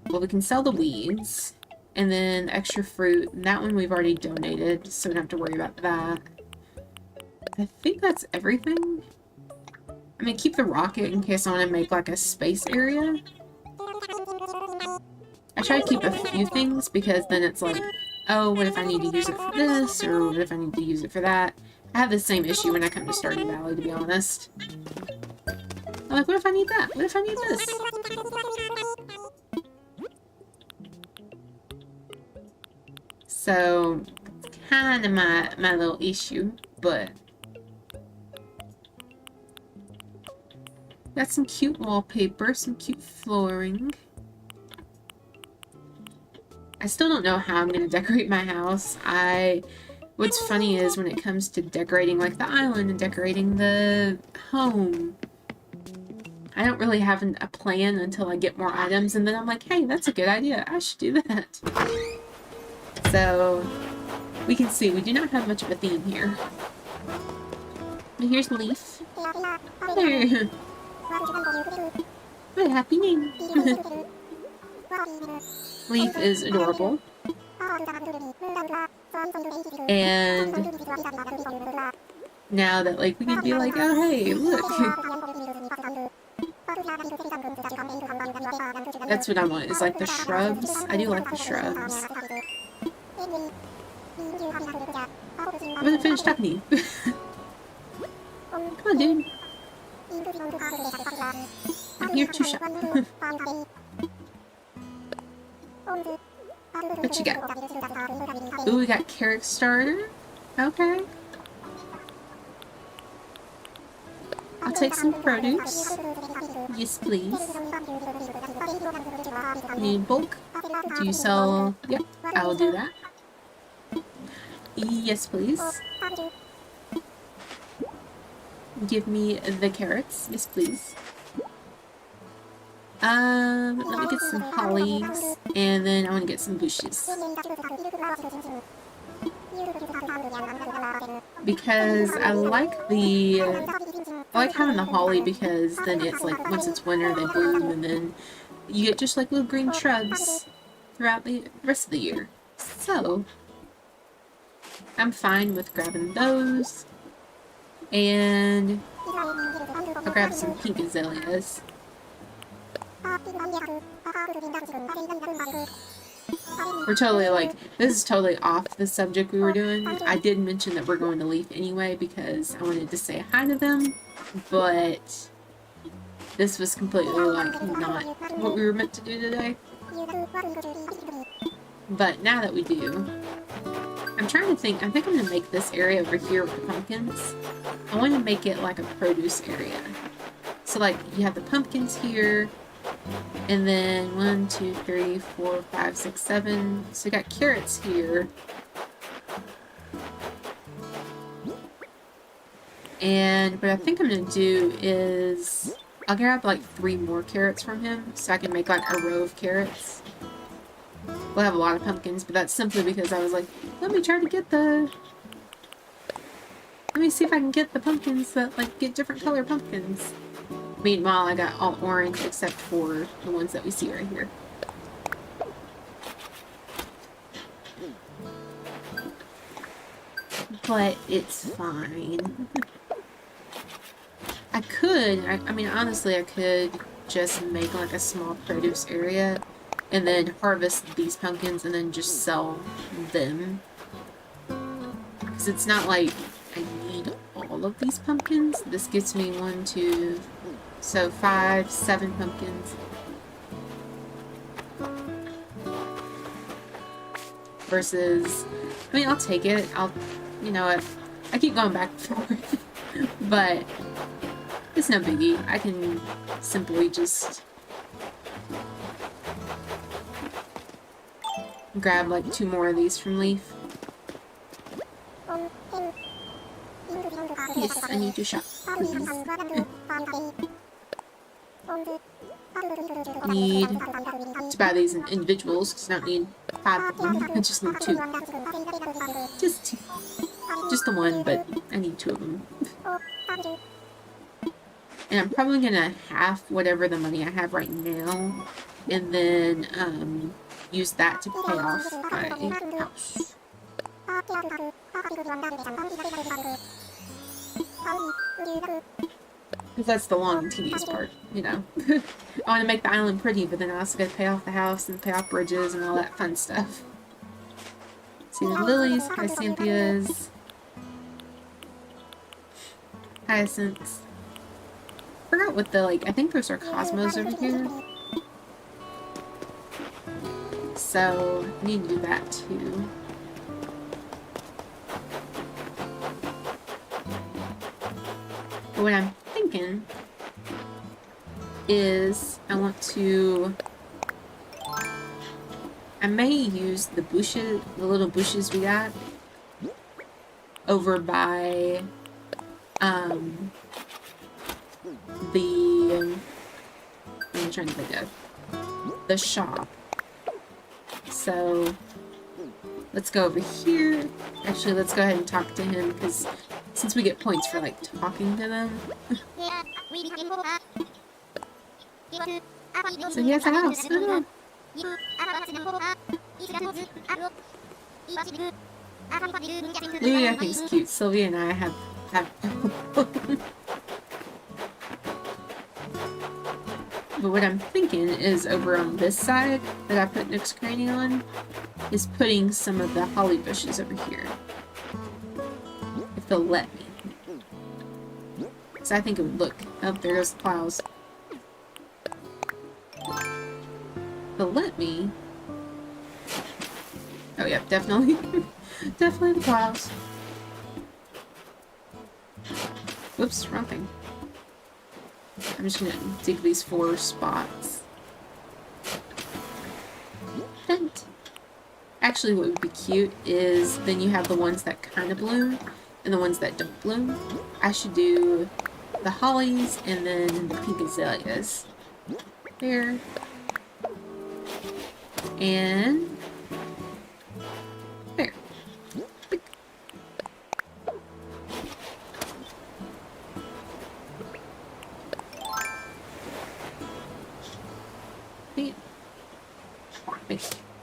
Well, we can sell the weeds. And then extra fruit. That one we've already donated, so we don't have to worry about that. I think that's everything. I'm gonna keep the rocket in case I want to make like a space area. I try to keep a few things because then it's like, oh, what if I need to use it for this, or what if I need to use it for that? I have the same issue when I come to Stardew Valley, to be honest. I'm like, what if I need that? What if I need this? So, it's kind of my little issue, but... Got some cute wallpaper, some cute flooring. I still don't know how I'm going to decorate my house. What's funny is when it comes to decorating like the island and decorating the home, I don't really have a plan until I get more items, and then I'm like, hey, that's a good idea. I should do that. So, we can see we do not have much of a theme here. But here's Leaf. There. What a happy name. Leaf is adorable. And now that, like, we can be like, oh, hey, look. That's what I want, is like the shrubs. I do like the shrubs. I'm gonna finish talking to you. Come on, dude. I'm here to shop. What you got? Ooh, we got carrot starter. Okay. I'll take some produce. Yes, please. Need bulk? Do you sell? Yep, I will do that. Yes, please. Give me the carrots. Yes, please. Let me get some hollies, and then I want to get some bushes. Because I like having the holly, because then it's like, once it's winter, they bloom, and then you get just like little green shrubs throughout the rest of the year. So, I'm fine with grabbing those. And I'll grab some pink azaleas. We're totally like, this is totally off the subject we were doing. I did mention that we're going to Leaf anyway because I wanted to say hi to them, but this was completely like not what we were meant to do today. But now that we do, I'm trying to think, I think I'm going to make this area over here with the pumpkins. I want to make it like a produce area. So like, you have the pumpkins here, and then 1, 2, 3, 4, 5, 6, 7. So you got carrots here. And what I think I'm going to do is, I'll grab like 3 more carrots from him, so I can make like a row of carrots. We'll have a lot of pumpkins, but that's simply because I was like, let me see if I can get the pumpkins that like get different color pumpkins. Meanwhile, I got all orange except for the ones that we see right here. But it's fine. I mean, honestly, I could just make like a small produce area and then harvest these pumpkins and then just sell them. Because it's not like I need all of these pumpkins. This gives me 1, 2, so 5, 7 pumpkins. Versus, I mean, I'll take it. You know what? I keep going back and forth. But it's no biggie. I can simply just grab like 2 more of these from Leaf. Yes, I need to shop, please. Need to buy these in individuals because I don't need 5 of them. I just need 2. Just the 1, but I need 2 of them. And I'm probably gonna half whatever the money I have right now, and then use that to pay off my house. Because that's the long and tedious part, you know. I want to make the island pretty, but then I also got to pay off the house and pay off bridges and all that fun stuff. See the lilies, hyacinthus, hyacinths. Forgot what the, like, I think those are cosmos over here. So, I need to do that too. But what I'm thinking is I may use the bushes, the little bushes we got over by I'm trying to think of the shop. So let's go over here. Actually, let's go ahead and talk to him, because since we get points for like talking to them. So he has a house. Oh. Louis, I think is cute. Sylvia and I have But what I'm thinking is over on this side that I put Nook's Cranny on is putting some of the holly bushes over here. If they'll let me. So I think it would look. Oh, there goes the plows. If they'll let me. Oh yeah, definitely. Definitely the plows. Whoops, wrong thing. I'm just gonna dig these 4 spots. And actually what would be cute is then you have the ones that kind of bloom and the ones that don't bloom. I should do the hollies and then the pink azaleas. There. And there.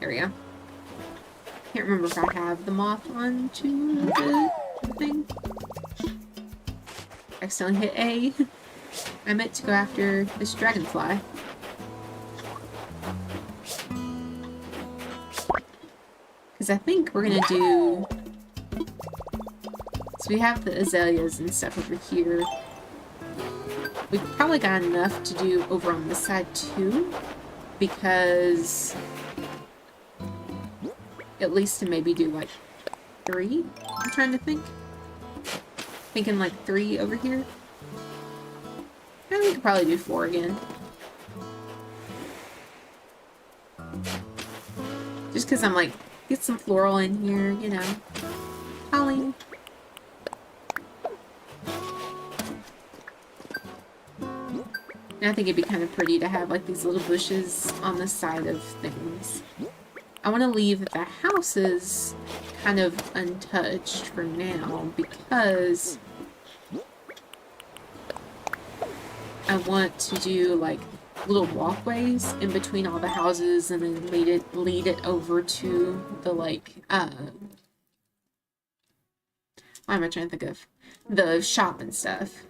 There we go. Can't remember if I have the moth on to the thing. Accidentally hit A. I meant to go after this dragonfly. Because I think we're gonna do... So we have the azaleas and stuff over here. We've probably got enough to do over on this side too. Because... at least to maybe do like 3, I'm trying to think. Thinking like 3 over here. And we could probably do 4 again. Just because I'm like, get some floral in here, you know. Holly. And I think it'd be kind of pretty to have like these little bushes on the side of things. I want to leave the houses kind of untouched for now because I want to do like little walkways in between all the houses and then lead it over to the like what am I trying to think of? The shop and stuff.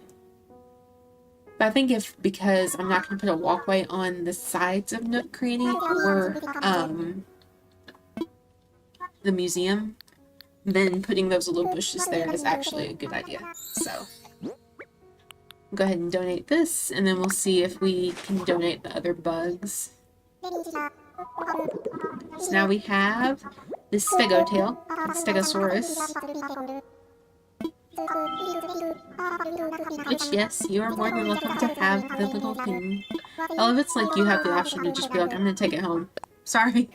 But I think because I'm not going to put a walkway on the sides of Nook Cranny or the museum, then putting those little bushes there is actually a good idea. So, go ahead and donate this, and then we'll see if we can donate the other bugs. So now we have this Stegotail, Stegosaurus. Which, yes, you are more than welcome to have the little thing. All of it's like you have the option to just be like, I'm gonna take it home. Sorry,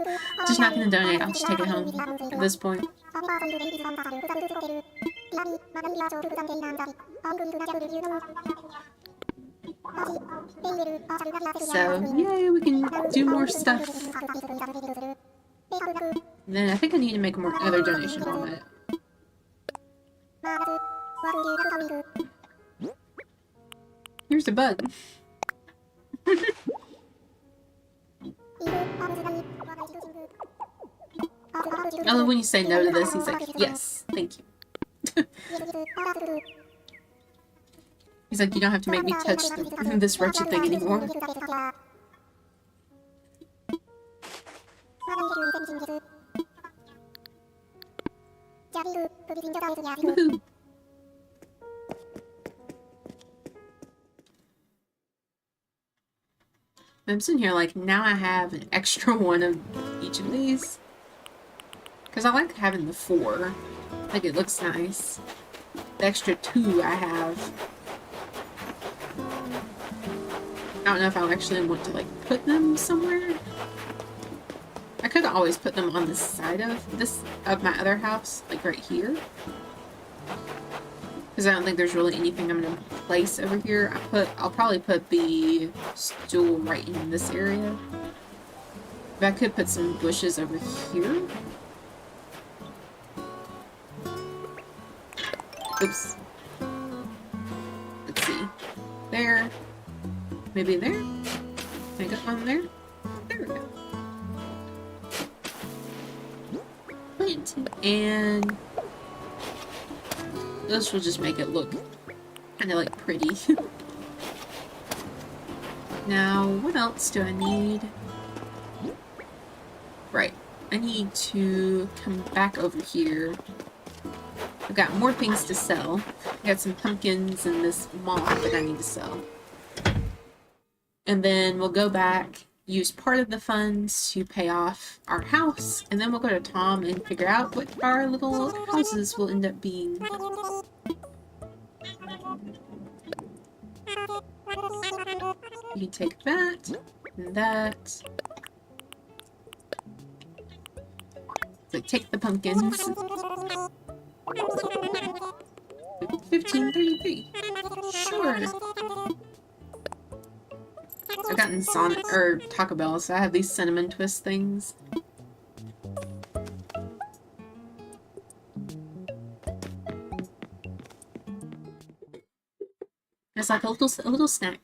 just not gonna donate, I'll just take it home at this point. So, yay, we can do more stuff. And then I think I need to make another donation on it. Here's a bug. I love when you say no to this, he's like, yes, thank you. He's like, you don't have to make me touch this wretched thing anymore. Woohoo! I'm sitting here like, now I have an extra one of each of these. Because I like having the 4. I think it looks nice. The extra 2 I have. I don't know if I'll actually want to like put them somewhere. I could always put them on the side of my other house, like right here. Because I don't think there's really anything I'm gonna place over here. I'll probably put the stool right in this area. But I could put some bushes over here. Oops. Let's see. There. Maybe there? Can I go on there? There we go. Plant. And this will just make it look kind of like pretty. Now, what else do I need? Right. I need to come back over here. I've got more things to sell. I got some pumpkins and this moth that I need to sell. And then we'll go back, use part of the funds to pay off our house, and then we'll go to Tom and figure out what our little houses will end up being. You can take that, and that. So take the pumpkins. 1533. Sure. I've gotten Sonic or Taco Bell, so I have these cinnamon twist things. It's like a little snack.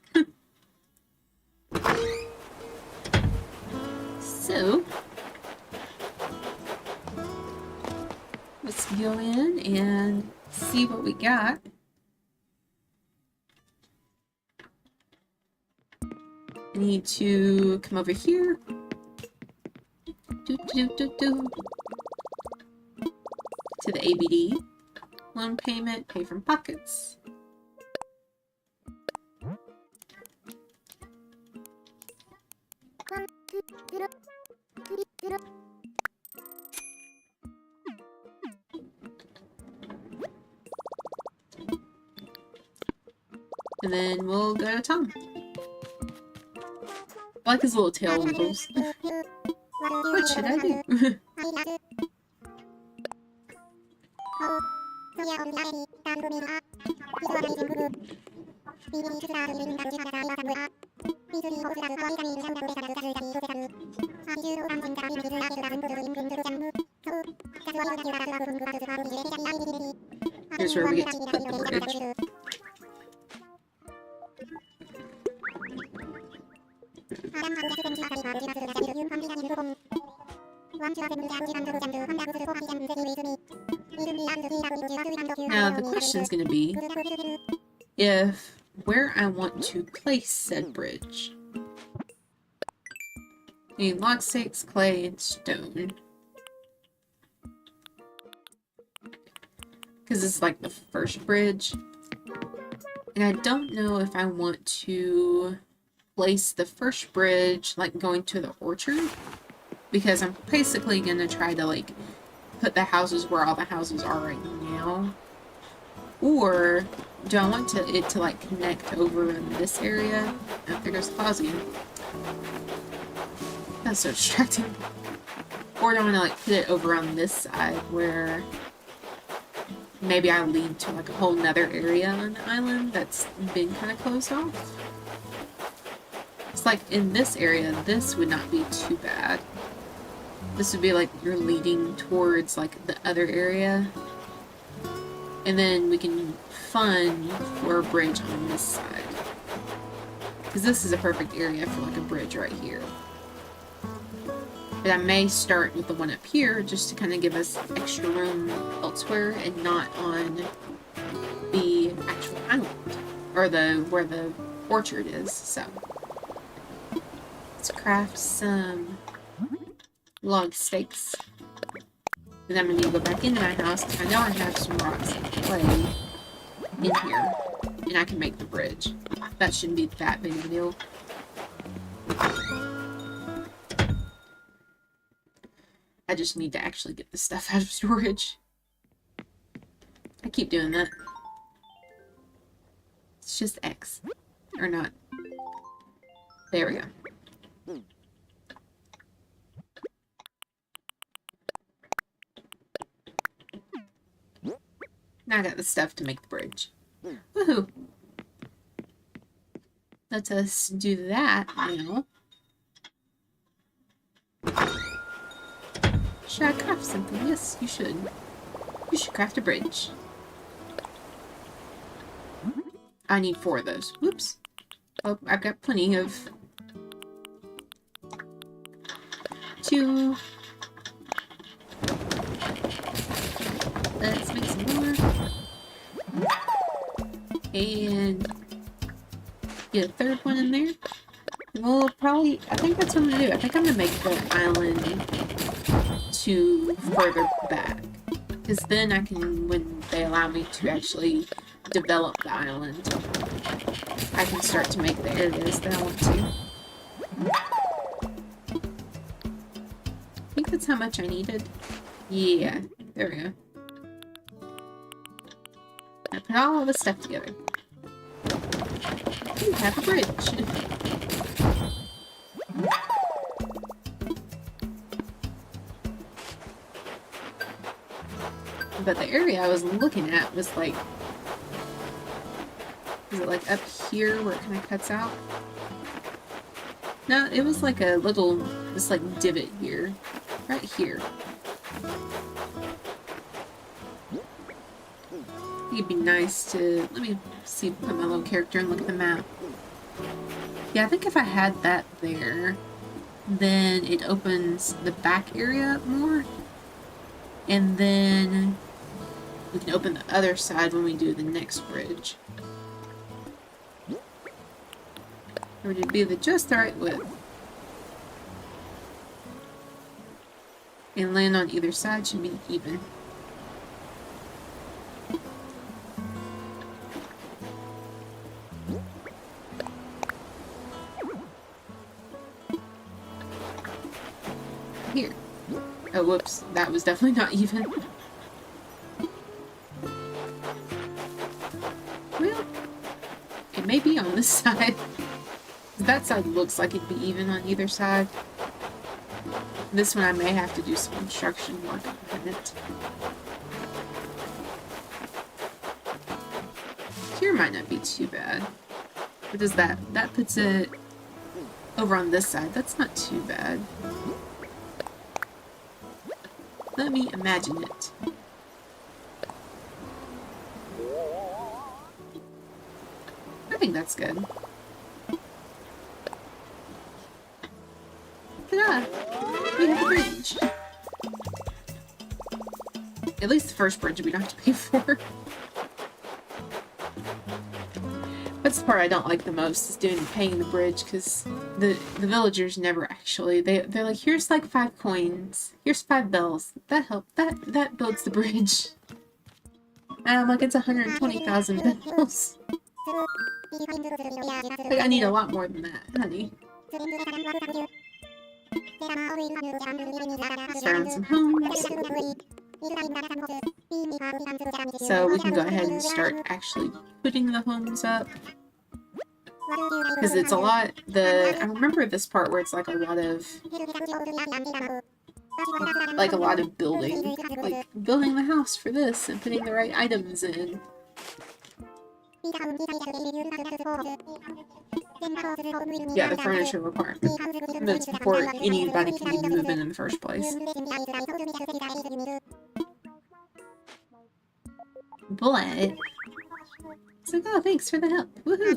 So let's go in and see what we got. I need to come over here. To the ABD. Loan payment, pay from pockets. And then we'll go to Tom. I like his little tail wiggles. What should I do? Here's where we get to put the bridge. Now the question is going to be if where I want to place said bridge. I need log sticks, clay, and stone. Because this is like the first bridge. And I don't know if I want to place the first bridge like going to the orchard. Because I'm basically going to try to like put the houses where all the houses are right now. Or do I want it to like connect over in this area? Oh, there goes the clouds again. That's so distracting. Or do I want to like put it over on this side where maybe I lead to like a whole nother area on the island that's been kind of closed off? It's like in this area, this would not be too bad. This would be like you're leading towards like the other area. And then we can fund for a bridge on this side. Because this is a perfect area for like a bridge right here. But I may start with the one up here just to kind of give us extra room elsewhere and not on the actual island. Or where the orchard is, so. Let's craft some log stakes. Then I'm going to go back into my house because I know I have some rocks and clay in here. And I can make the bridge. That shouldn't be that big of a deal. I just need to actually get the stuff out of storage. I keep doing that. It's just X. Or not. There we go. Now I got the stuff to make the bridge. Woohoo! Let us do that now. Should I craft something? Yes, you should. You should craft a bridge. I need 4 of those. Whoops. Oh, I've got plenty of 2. Let's make some more. And get a third one in there. We'll probably, I think that's what I'm gonna do. I think I'm gonna make the island to further back. Because then I can, when they allow me to actually develop the island, I can start to make the areas that I want to. I think that's how much I needed. Yeah, there we go. I put all the stuff together. We have a bridge. But the area I was looking at was like, is it like up here where it kind of cuts out? No, it was like a little, this like divot here, right here. I think it'd be nice to, let me see, put my little character and look at the map. Yeah, I think if I had that there, then it opens the back area up more. And then we can open the other side when we do the next bridge. Or would it be just the right width? And land on either side should be even. Here. Oh, whoops. That was definitely not even. Well, it may be on this side. That side looks like it'd be even on either side. This one I may have to do some construction work on it. Here might not be too bad. What does that? That puts it over on this side. That's not too bad. Let me imagine it. I think that's good. Ta-da! We have a bridge. At least the first bridge we don't have to pay for. That's the part I don't like the most, is paying the bridge, because the villagers never actually, they're like, here's like 5 coins, here's 5 bells, that builds the bridge. And I'm like, it's 120,000 bells. Like, I need a lot more than that, honey. Start on some homes. So we can go ahead and start actually putting the homes up. Because it's a lot, I remember this part where it's like a lot of building. Like, building the house for this and putting the right items in. Yeah, the furniture requirement. That's before anybody can even move in the first place. But it's like, oh, thanks for the help. Woohoo!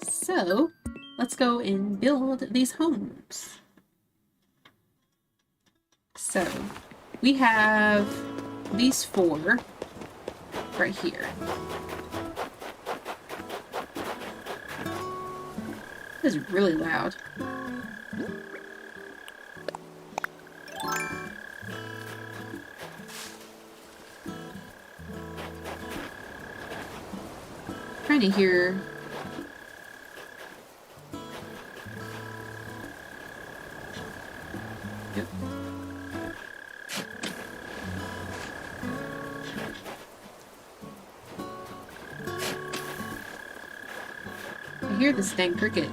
So, let's go and build these homes. So, we have these 4 right here. This is really loud. Trying to hear. Yep. I hear this dang cricket.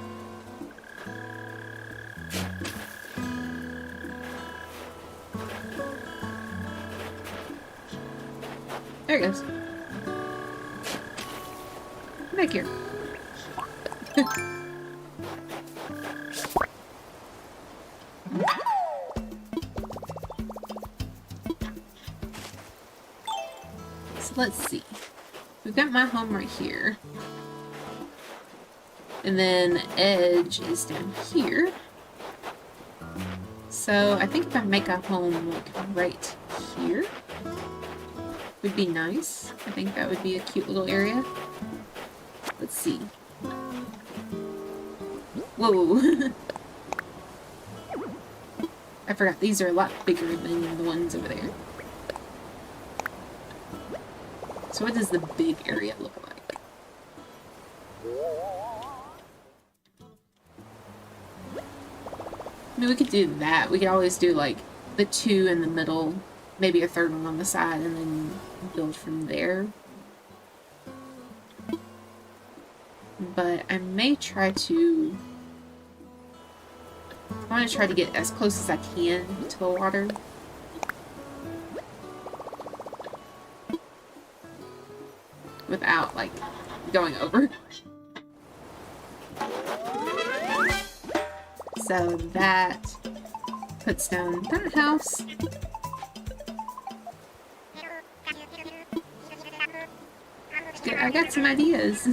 There it goes. Come back here. So let's see. We've got my home right here. And then edge is down here. So I think if I make a home like right here would be nice. I think that would be a cute little area. Let's see. Whoa. I forgot these are a lot bigger than the ones over there. So what does the big area look like? I mean, we could do that. We could always do like the 2 in the middle, maybe a 3rd one on the side, and then build from there. But I may try to... I want to try to get as close as I can to the water. Without, like, going over. So that puts down that house. I got some ideas.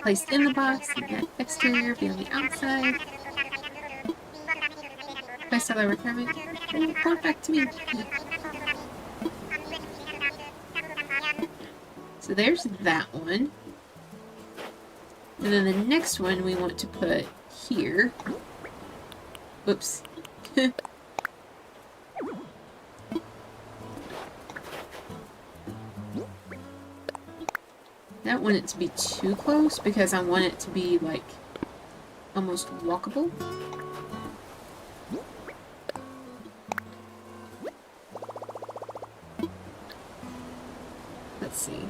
Placed in the box, and the exterior be on the outside. Placed other requirement. Perfect to me. So there's that one. And then the next one we want to put here. Whoops. I don't want it to be too close because I want it to be like almost walkable. Let's see.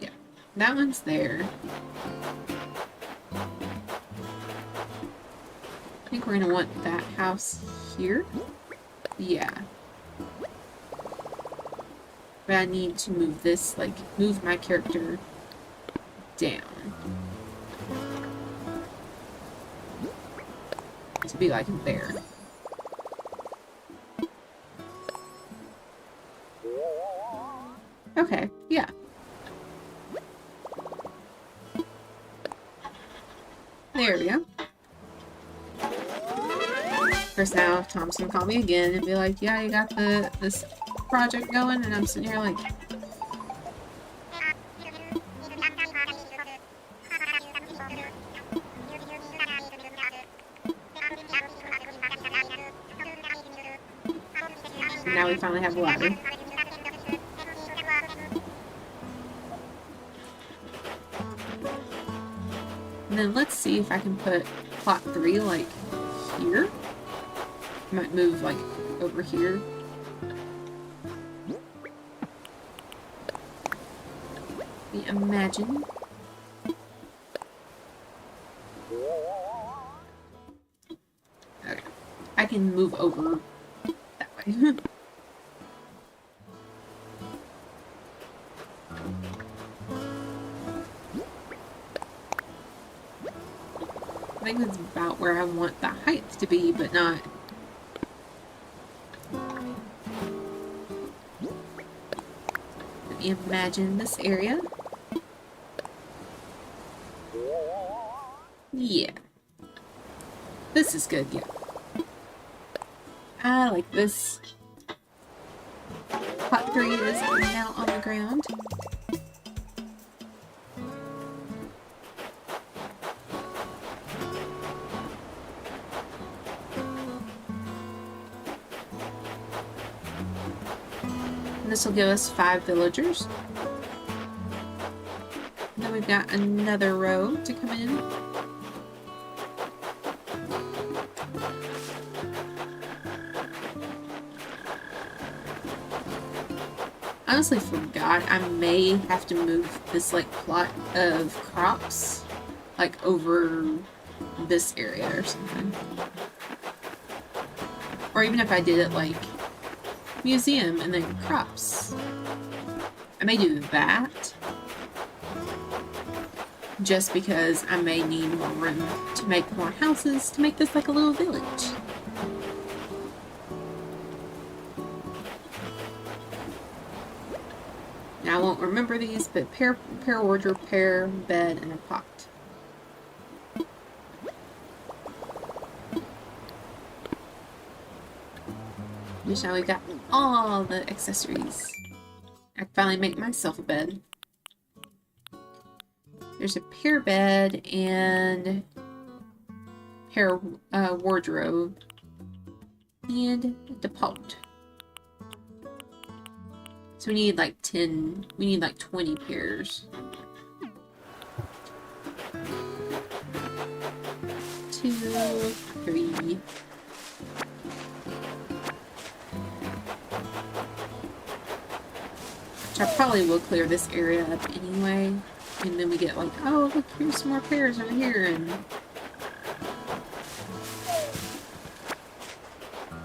Yeah, that one's there. I think we're gonna want that house here. Yeah. But I need to move this, like, move my character down. To be like there. Okay, yeah. There we go. Of course now Tom's gonna call me again and be like, yeah, you got this project going, and I'm sitting here like, now we finally have a ladder. And then let's see if I can put plot 3 like here. Might move like over here. We imagine. Okay. I can move over that way. I think that's about where I want the height to be, but not. Let me imagine this area. Yeah. This is good, yeah. I like this. Pot 3 is now on the ground. This will give us 5 villagers. And then we've got another row to come in. Honestly forgot I may have to move this like plot of crops like over this area or something. Or even if I did it like museum and then crops. I may do that. just because I may need more room to make more houses to make this like a little village. Now I won't remember these, but pair wardrobe, pair bed, and a pot. Just now we got all the accessories. I can finally make myself a bed. There's a pair bed and pair wardrobe and the pot. So we need like 10, we need like 20 pairs. 2, 3. Which I probably will clear this area up anyway. And then we get like, oh, look, here's some more pairs over here. And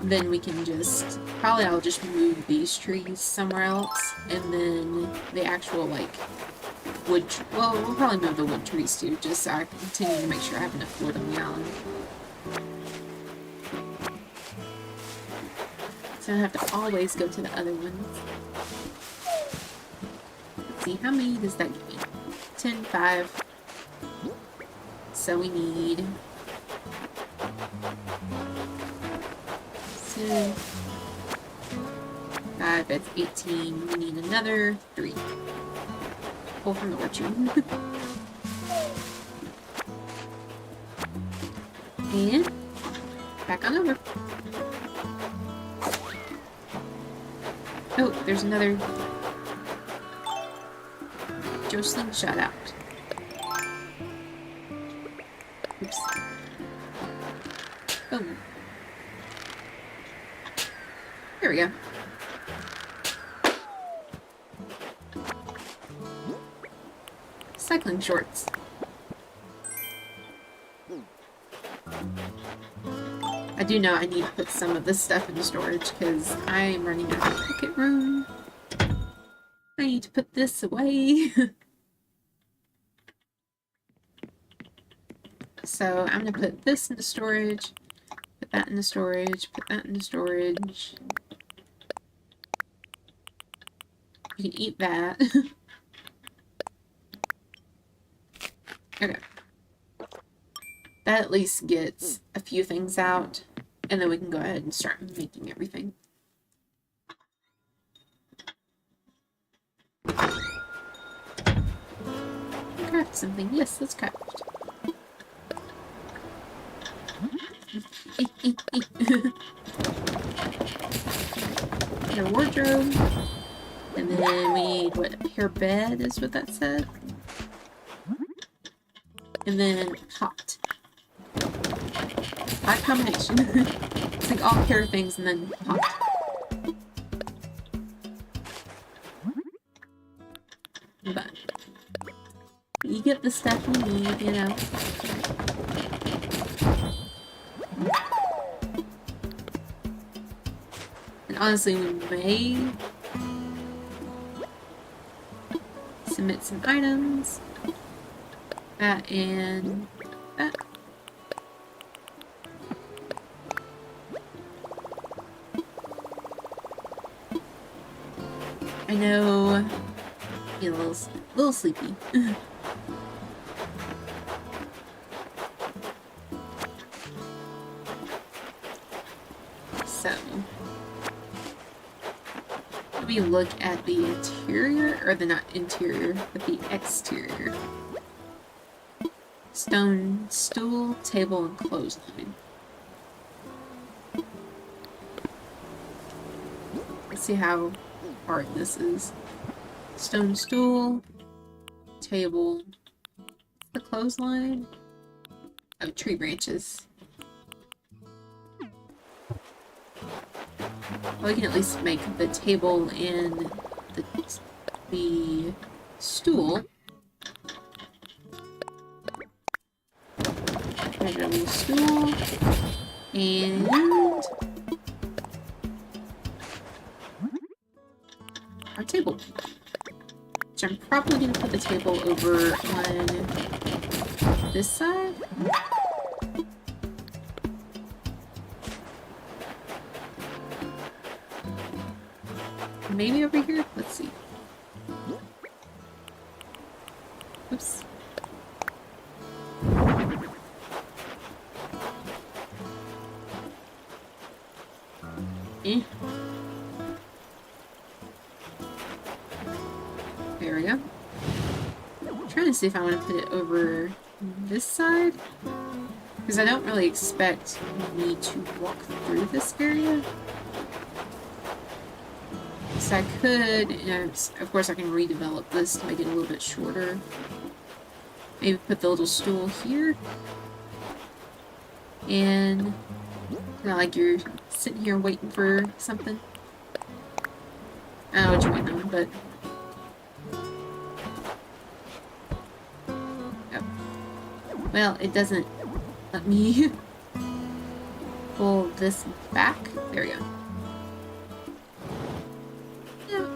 then we can just, probably I'll just move these trees somewhere else. And then the actual, like, wood, well, we'll probably move the wood trees too, just so I can continue to make sure I have enough wood on the island. So I have to always go to the other ones. Let's see, how many does that give me? 10, 5. So we need 10, 5, that's 18. We need another 3. Pull from the orchard. And back on over. Oh, there's another Joe Slingshot out. Oops. Boom. There we go. Cycling shorts. I do know I need to put some of this stuff into storage because I'm running out of pocket room. I need to put this away. So I'm going to put this into storage, put that into storage, put that into storage. You can eat that. Okay. That at least gets a few things out, and then we can go ahead and start making everything. Craft something. Yes, let's craft. A wardrobe. And then we need, what, a pair bed is what that said? And then pot. Odd combination. It's like all pair things and then pot. But you get the stuff you need, you know. And honestly, we may submit some items. That and that. I know, get a little sleepy. So, let me look at the interior, or the not interior, but the exterior. Stone stool, table, and clothesline. Let's see how hard this is. Stone stool, table, the clothesline. Oh, tree branches. Well, we can at least make the table and the stool. Measure the stool and our table. which I'm probably going to put the table over on this side. Maybe over here? Let's see. Oops. There we go. I'm trying to see if I want to put it over this side, because I don't really expect me to walk through this area. So I could, and of course I can redevelop this to make it a little bit shorter. Maybe put the little stool here. And kind of like you're sitting here waiting for something. I don't know what you're waiting on, but... Oh. Well, it doesn't let me pull this back. There we go. Yeah.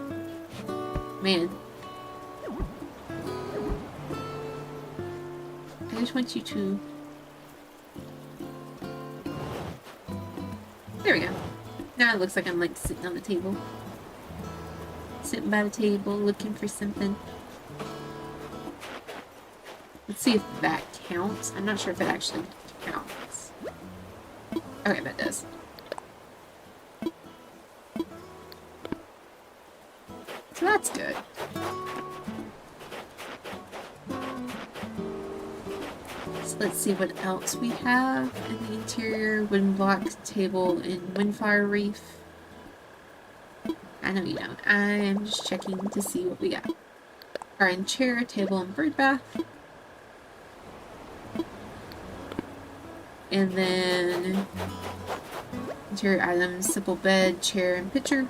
Man. I just want you to... There we go. Now it looks like I'm like sitting on the table. Sitting by the table, looking for something. Let's see if that counts. I'm not sure if it actually counts. Okay, that does. So that's good. So let's see what else we have in the interior. Wooden block table in Windfire Reef. I know you don't. I'm just checking to see what we got. Garden chair, table, and bird bath. And then interior items, simple bed, chair, and pitcher.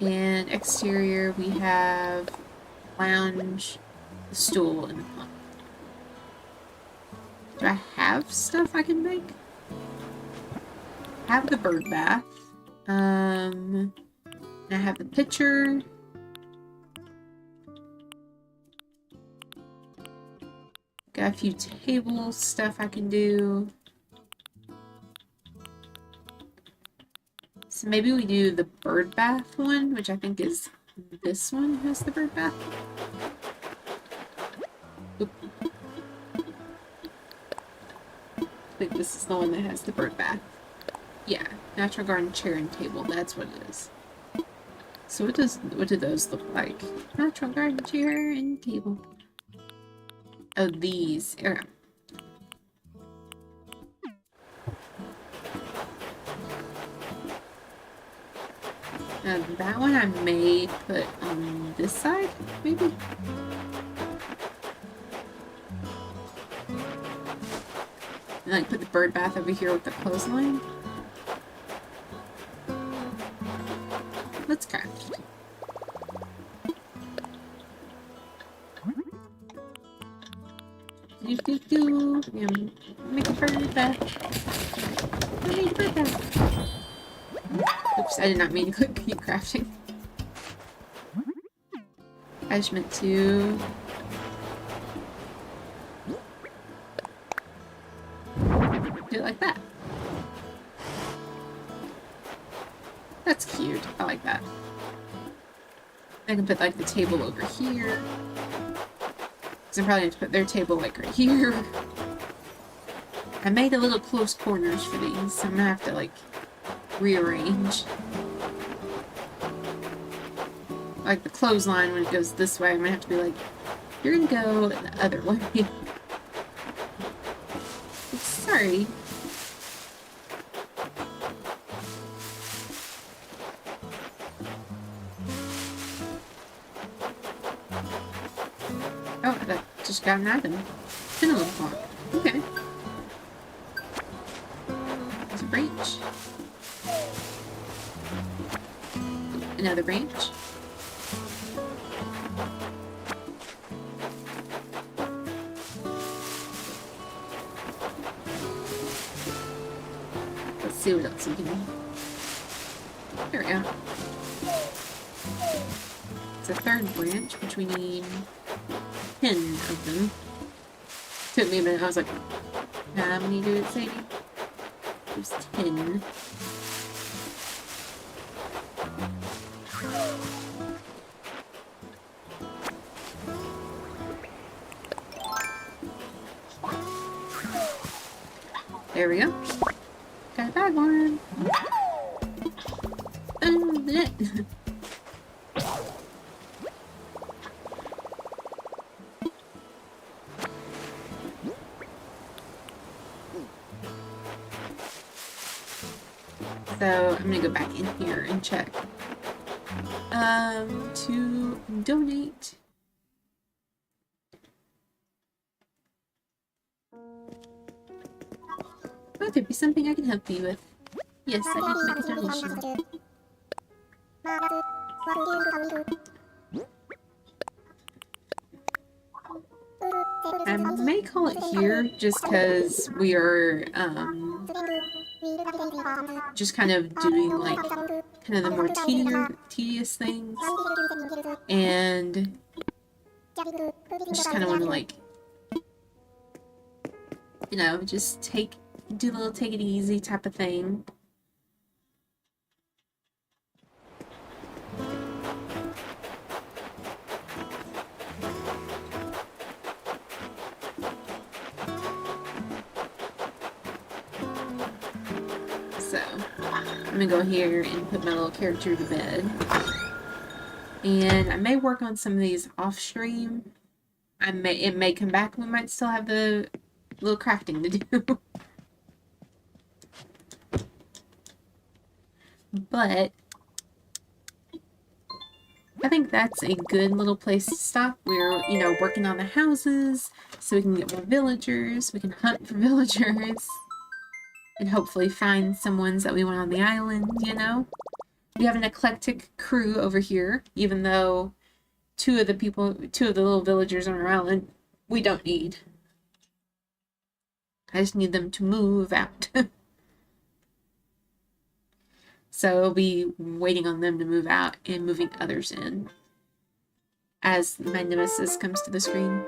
And exterior we have lounge, stool, and a pump. Do I have stuff I can make? I have the bird bath. And I have the pitcher. Got a few table stuff I can do. So maybe we do the bird bath one, which I think is this one has the bird bath. Oop. I think this is the one that has the bird bath. Yeah, natural garden chair and table, that's what it is. So what do those look like? Natural garden chair and table. Oh, these. Okay. Now that one I may put on this side, maybe? And like put the bird bath over here with the clothesline. Let's craft. Make a bird bath. I made a bird bath. Oops, I did not mean to keep crafting. I just meant to... do it like that. That's cute. I like that. I can put like the table over here. Because I'm probably going to put their table like right here. I made a little close corners for these, so I'm going to have to like rearrange. Like the clothesline, when it goes this way, I'm going to have to be like, you're going to go the other way. Sorry. Oh, that just got an item. Cinnamon clock. Okay. There's a branch. Another branch. Let's see what else we can do. There we go. a third branch, which we need 10 of them. Took me a minute. I was like, how many do it say? There's 10. There we go. Got a bad one. So I'm gonna go back in here and check. To donate. Might there be something I can help you with? Yes, I need to make a donation. I may call it here just because we are just kind of doing like kind of the more tedious things, and just kind of want to like, you know, just do a little take it easy type of thing. So I'm gonna go here and put my little character to bed, and I may work on some of these off stream. It may come back. We might still have the little crafting to do. But I think that's a good little place to stop. We're, you know, working on the houses so we can get more villagers. We can hunt for villagers and hopefully find some ones that we want on the island, you know? We have an eclectic crew over here, even though two of the little villagers on our island, we don't need. I just need them to move out. So I'll be waiting on them to move out and moving others in as my nemesis comes to the screen.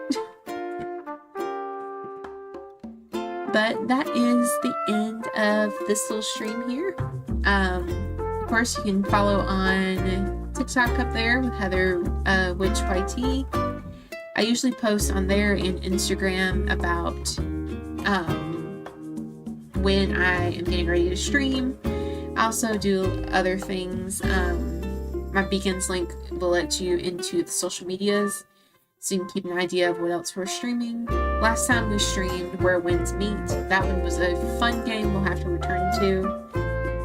But that is the end of this little stream here. Of course, you can follow on TikTok up there with Heather Witch YT. I usually post on there and Instagram about when I am getting ready to stream. I also do other things. My beacons link will let you into the social medias, so you can keep an idea of what else we're streaming. Last time we streamed Where Winds Meet. That one was a fun game we'll have to return to.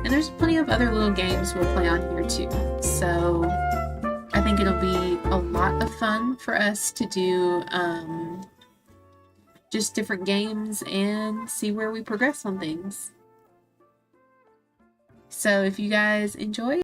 And there's plenty of other little games we'll play on here too. So I think it'll be a lot of fun for us to do just different games and see where we progress on things. So if you guys enjoy,